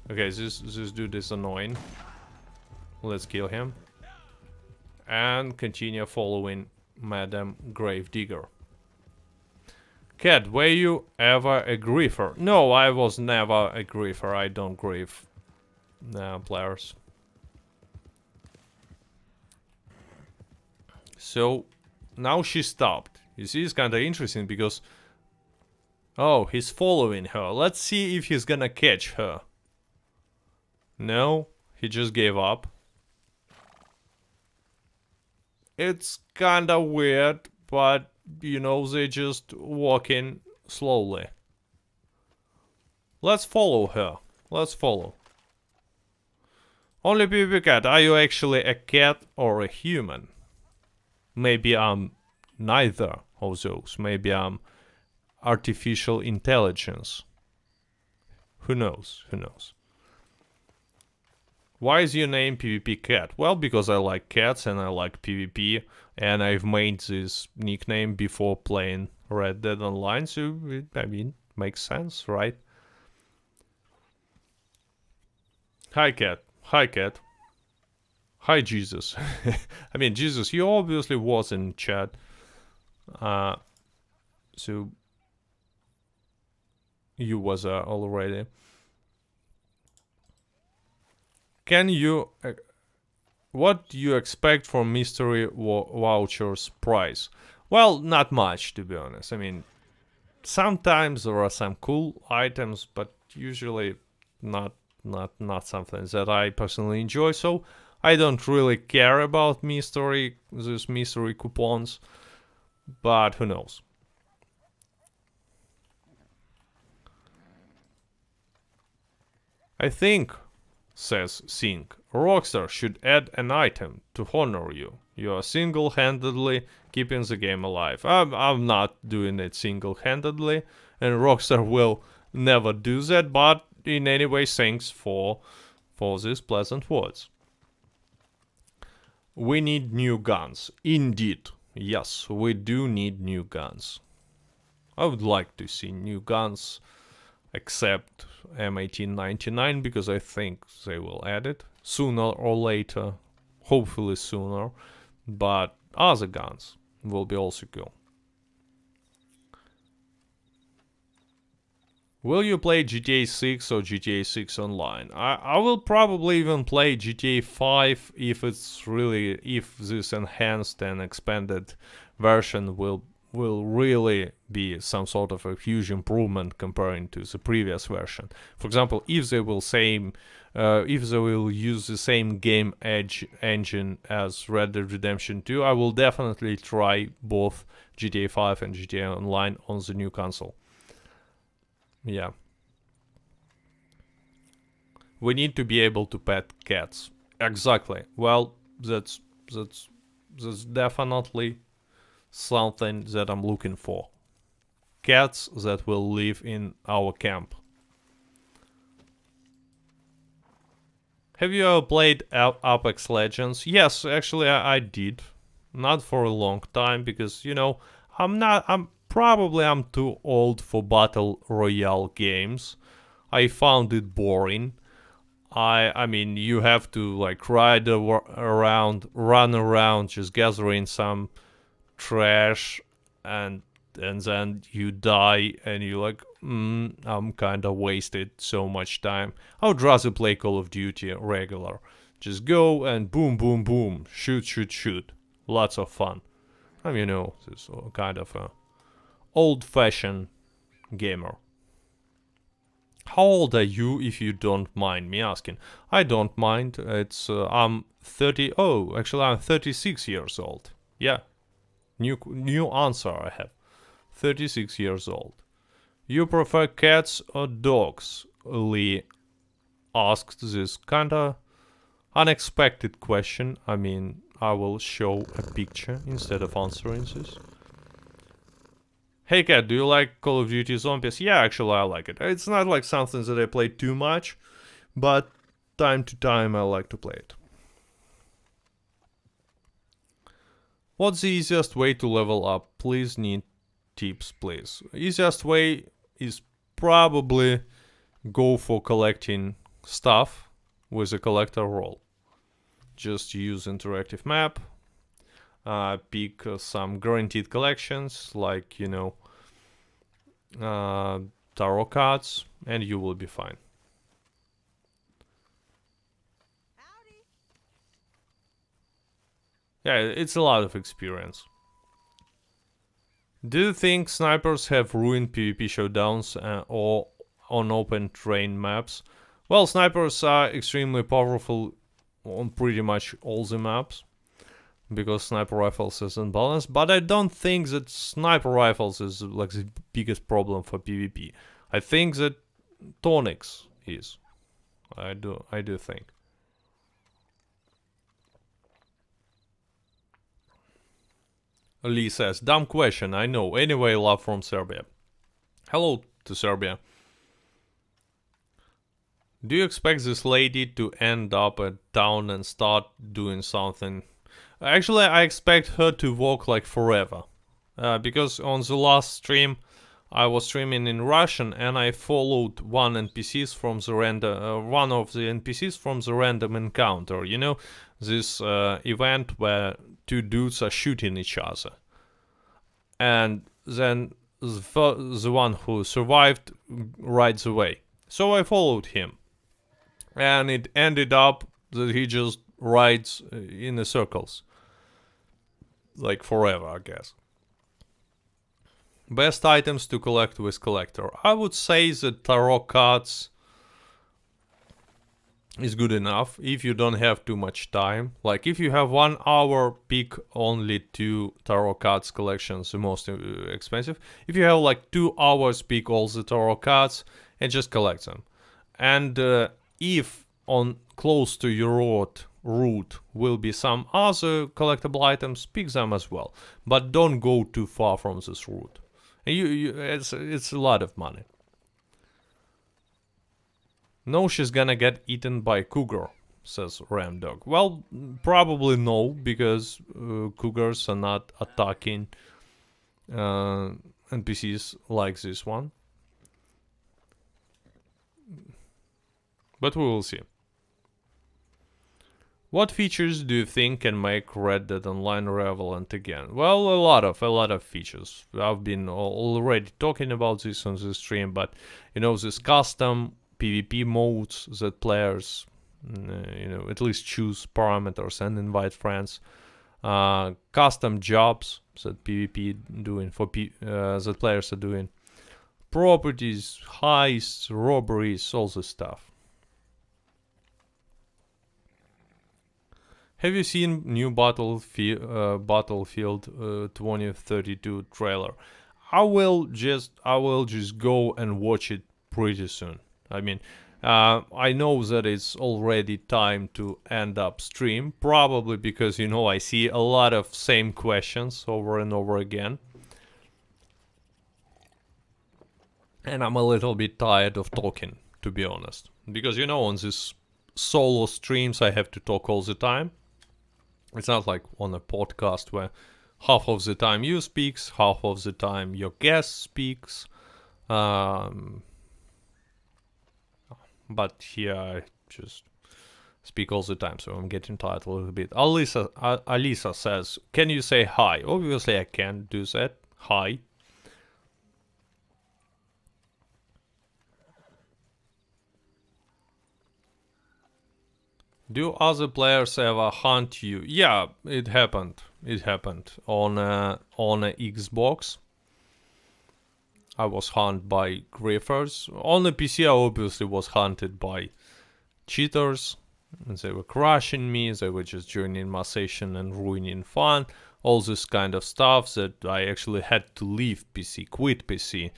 Okay, this dude is annoying. Let's kill him. And continue following Madam grave digger. Cat, were you ever a griefer? No, I was never a griefer. I don't grieve players. So, now she stopped. You see, it's kinda interesting because Oh, he's following her. Let's see if he's gonna catch her. No, he just gave up. It's kinda weird, but you know, they're just walking slowly. Let's follow her. Let's follow. Only PvP cat, are you actually a cat or a human? Maybe I'm neither of those. Maybe I'm artificial intelligence. Who knows? Who knows? Why is your name PvP Cat? Well, because I like cats and I like PvP, and I've made this nickname before playing Red Dead Online, so it, I mean, makes sense, right? Hi, Cat. Hi, Cat. Hi, Jesus. I mean, Jesus, you obviously was in chat. So you was already. Can you... what do you expect from mystery vouchers price? Well, not much, to be honest. I mean, sometimes there are some cool items, but usually not something that I personally enjoy. So I don't really care about these mystery coupons. But who knows? I think, says Sink, Rockstar should add an item to honor you. You are single-handedly keeping the game alive. I'm not doing it single-handedly, and Rockstar will never do that, but in any way, thanks for these pleasant words. We need new guns. Indeed. Yes, we do need new guns. I would like to see new guns, except M1899, because I think they will add it sooner or later, hopefully sooner, but other guns will be also cool. Will you play GTA 6 or GTA 6 Online? I will probably even play GTA 5 if this enhanced and expanded version will really be some sort of a huge improvement comparing to the previous version. For example, if they will use the same game engine as Red Dead Redemption 2, I will definitely try both GTA 5 and GTA Online on the new console. Yeah. We need to be able to pet cats. Exactly. Well, that's definitely something that I'm looking for. Cats that will live in our camp. Have you ever played Apex Legends? Yes, actually I did. Not for a long time because, you know, I'm too old for battle royale games. I found it boring. I mean, you have to like run around, just gathering some trash, and then you die, and you're like, I'm kinda wasted so much time. I would rather play Call of Duty regular. Just go and boom, boom, boom, shoot. Lots of fun. I mean, you know, this kind of a old-fashioned gamer. How old are you, if you don't mind me asking? I don't mind. It's I'm 30. Oh, actually, I'm 36 years old. Yeah, new answer I have. 36 years old. You prefer cats or dogs? Lee asked this kinda unexpected question. I mean, I will show a picture instead of answering this. Hey cat, do you like Call of Duty Zombies? Yeah, actually I like it. It's not like something that I play too much, but time to time I like to play it. What's the easiest way to level up? Please need tips, please. Easiest way is probably go for collecting stuff with a collector role. Just use interactive map. Pick some guaranteed collections, like, you know, tarot cards, and you will be fine. Howdy. Yeah, it's a lot of experience. Do you think snipers have ruined PvP showdowns or on open terrain maps? Well, snipers are extremely powerful on pretty much all the maps because sniper rifles is unbalanced, but I don't think that sniper rifles is like the biggest problem for PvP. I think that tonics is. I do think. Lee says, dumb question, I know. Anyway, love from Serbia. Hello to Serbia. Do you expect this lady to end up at town and start doing something? Actually, I expect her to walk like forever. Because on the last stream, I was streaming in Russian and I followed one of the NPCs from the random encounter. You know, this event where two dudes are shooting each other. And then the one who survived rides away. So I followed him. And it ended up that he just rides in the circles. Like forever, I guess. Best items to collect with collector. I would say that tarot cards is good enough if you don't have too much time. Like if you have 1 hour, pick only 2 tarot cards collections, the most expensive. If you have like 2 hours, pick all the tarot cards and just collect them. And if on close to your route will be some other collectible items, pick them as well. But don't go too far from this route. It's a lot of money. No, she's gonna get eaten by cougar, says Ramdog. Well, probably no, because cougars are not attacking NPCs like this one. But we will see. What features do you think can make Red Dead Online relevant again? Well, a lot of features. I've been already talking about this on the stream, but you know, this custom PvP modes that players, at least choose parameters and invite friends. Custom jobs that PvP doing for that players are doing. Properties, heists, robberies, all this stuff. Have you seen new Battlefield 2032 trailer? I will just go and watch it pretty soon. I mean, I know that it's already time to end up stream, probably because, I see a lot of same questions over and over again. And I'm a little bit tired of talking, to be honest. Because, on these solo streams I have to talk all the time. It's not like on a podcast where half of the time you speaks, half of the time your guest speaks. But here I just speak all the time, so I'm getting tired a little bit. Alisa says, can you say hi? Obviously I can do that. Hi. Do other players ever hunt you? Yeah, it happened. It happened on a Xbox. I was hunted by griefers. On the PC, I obviously was hunted by cheaters. And they were crushing me. They were just joining my session and ruining fun. All this kind of stuff that I actually had to leave PC, quit PC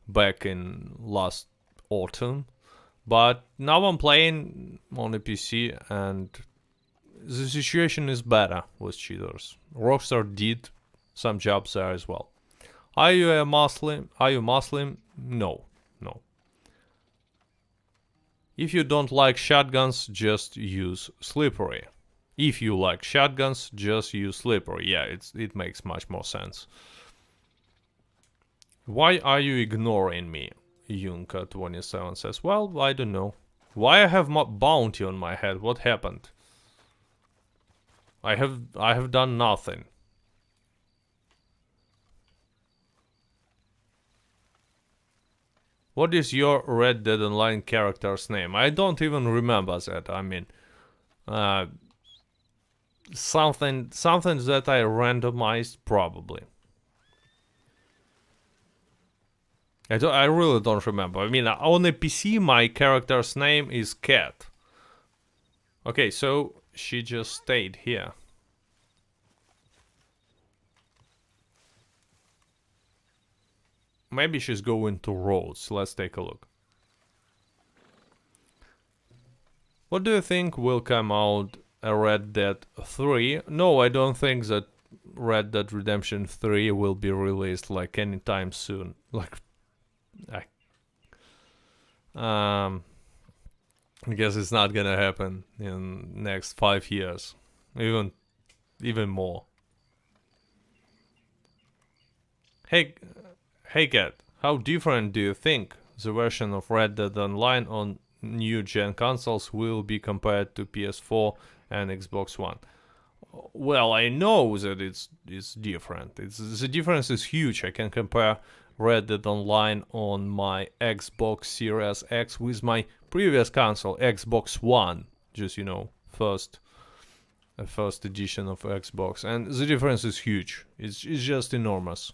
back in last autumn. But now I'm playing on a PC and the situation is better with cheaters. Rockstar did some jobs there as well. Are you a Muslim? No. If you don't like shotguns, just use slippery. If you like shotguns, just use slippery. Yeah, it makes much more sense. Why are you ignoring me? Yunka27 says, well, I don't know. Why I have bounty on my head? What happened? I have done nothing. What is your Red Dead Online character's name? I don't even remember that. I mean, something that I randomized probably. I really don't remember. I mean, on the PC, my character's name is Cat. Okay, so she just stayed here. Maybe she's going to Rhodes. Let's take a look. What do you think will come out Red Dead 3? No, I don't think that Red Dead Redemption 3 will be released like anytime soon. Like, I guess it's not gonna happen in next 5 years, even more. Hey, Cat, how different do you think the version of Red Dead Online on new gen consoles will be compared to PS4 and Xbox One? Well, I know that it's different. The difference is huge. I can compare Red Dead Online on my Xbox Series X with my previous console, Xbox One. Just, you know, first edition of Xbox, and the difference is huge. It's just enormous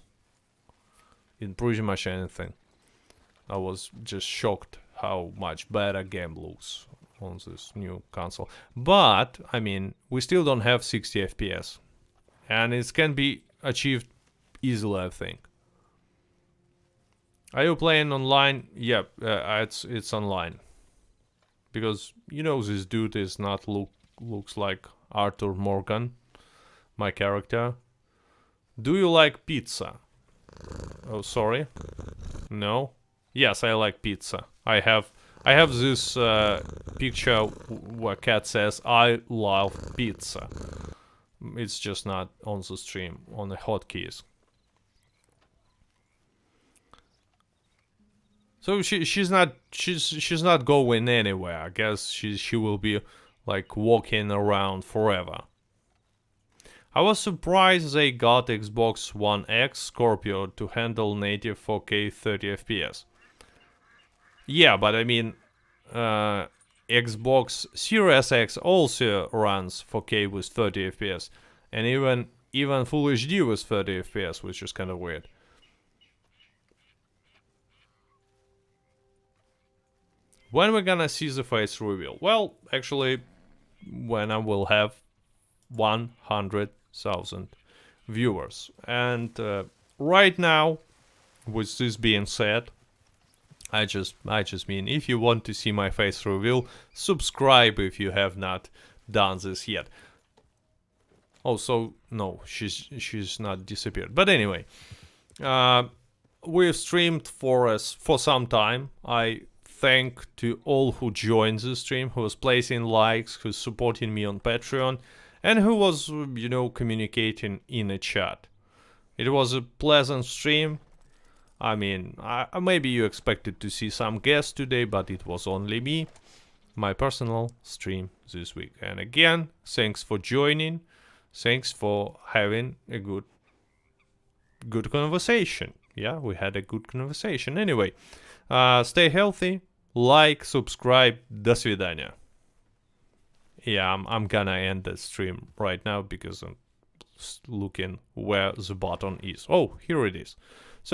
in pretty much anything. I was just shocked how much better game looks on this new console. But, I mean, we still don't have 60 FPS. And it can be achieved easily, I think. Are you playing online? Yep, it's online. Because, you know, this dude is not looks like Arthur Morgan, my character. Do you like pizza? Oh, sorry. No? Yes, I like pizza. I have this picture where Cat says, I love pizza. It's just not on the stream, on the hotkeys. So she's not going anywhere. I guess she will be like walking around forever. I was surprised they got Xbox One X Scorpio to handle native 4K 30 FPS. Yeah, but I mean, Xbox Series X also runs 4K with 30 FPS, and even Full HD with 30 FPS, which is kind of weird. When we're gonna see the face reveal? Well, actually, when I will have 100,000 viewers. And right now, with this being said, I just mean, if you want to see my face reveal, subscribe if you have not done this yet. Oh, so no, she's not disappeared. But anyway, we've streamed for some time. I thank to all who joined the stream, who was placing likes, who's supporting me on Patreon, and who was, you know, communicating in a chat. It was a pleasant stream. I mean, maybe you expected to see some guests today, but it was only me, my personal stream this week. And again, thanks for joining. Thanks for having a good conversation. Yeah, we had a good conversation. Anyway, stay healthy, like, subscribe. До свидания. Yeah, I'm gonna end the stream right now because I'm looking where the button is. Oh, here it is.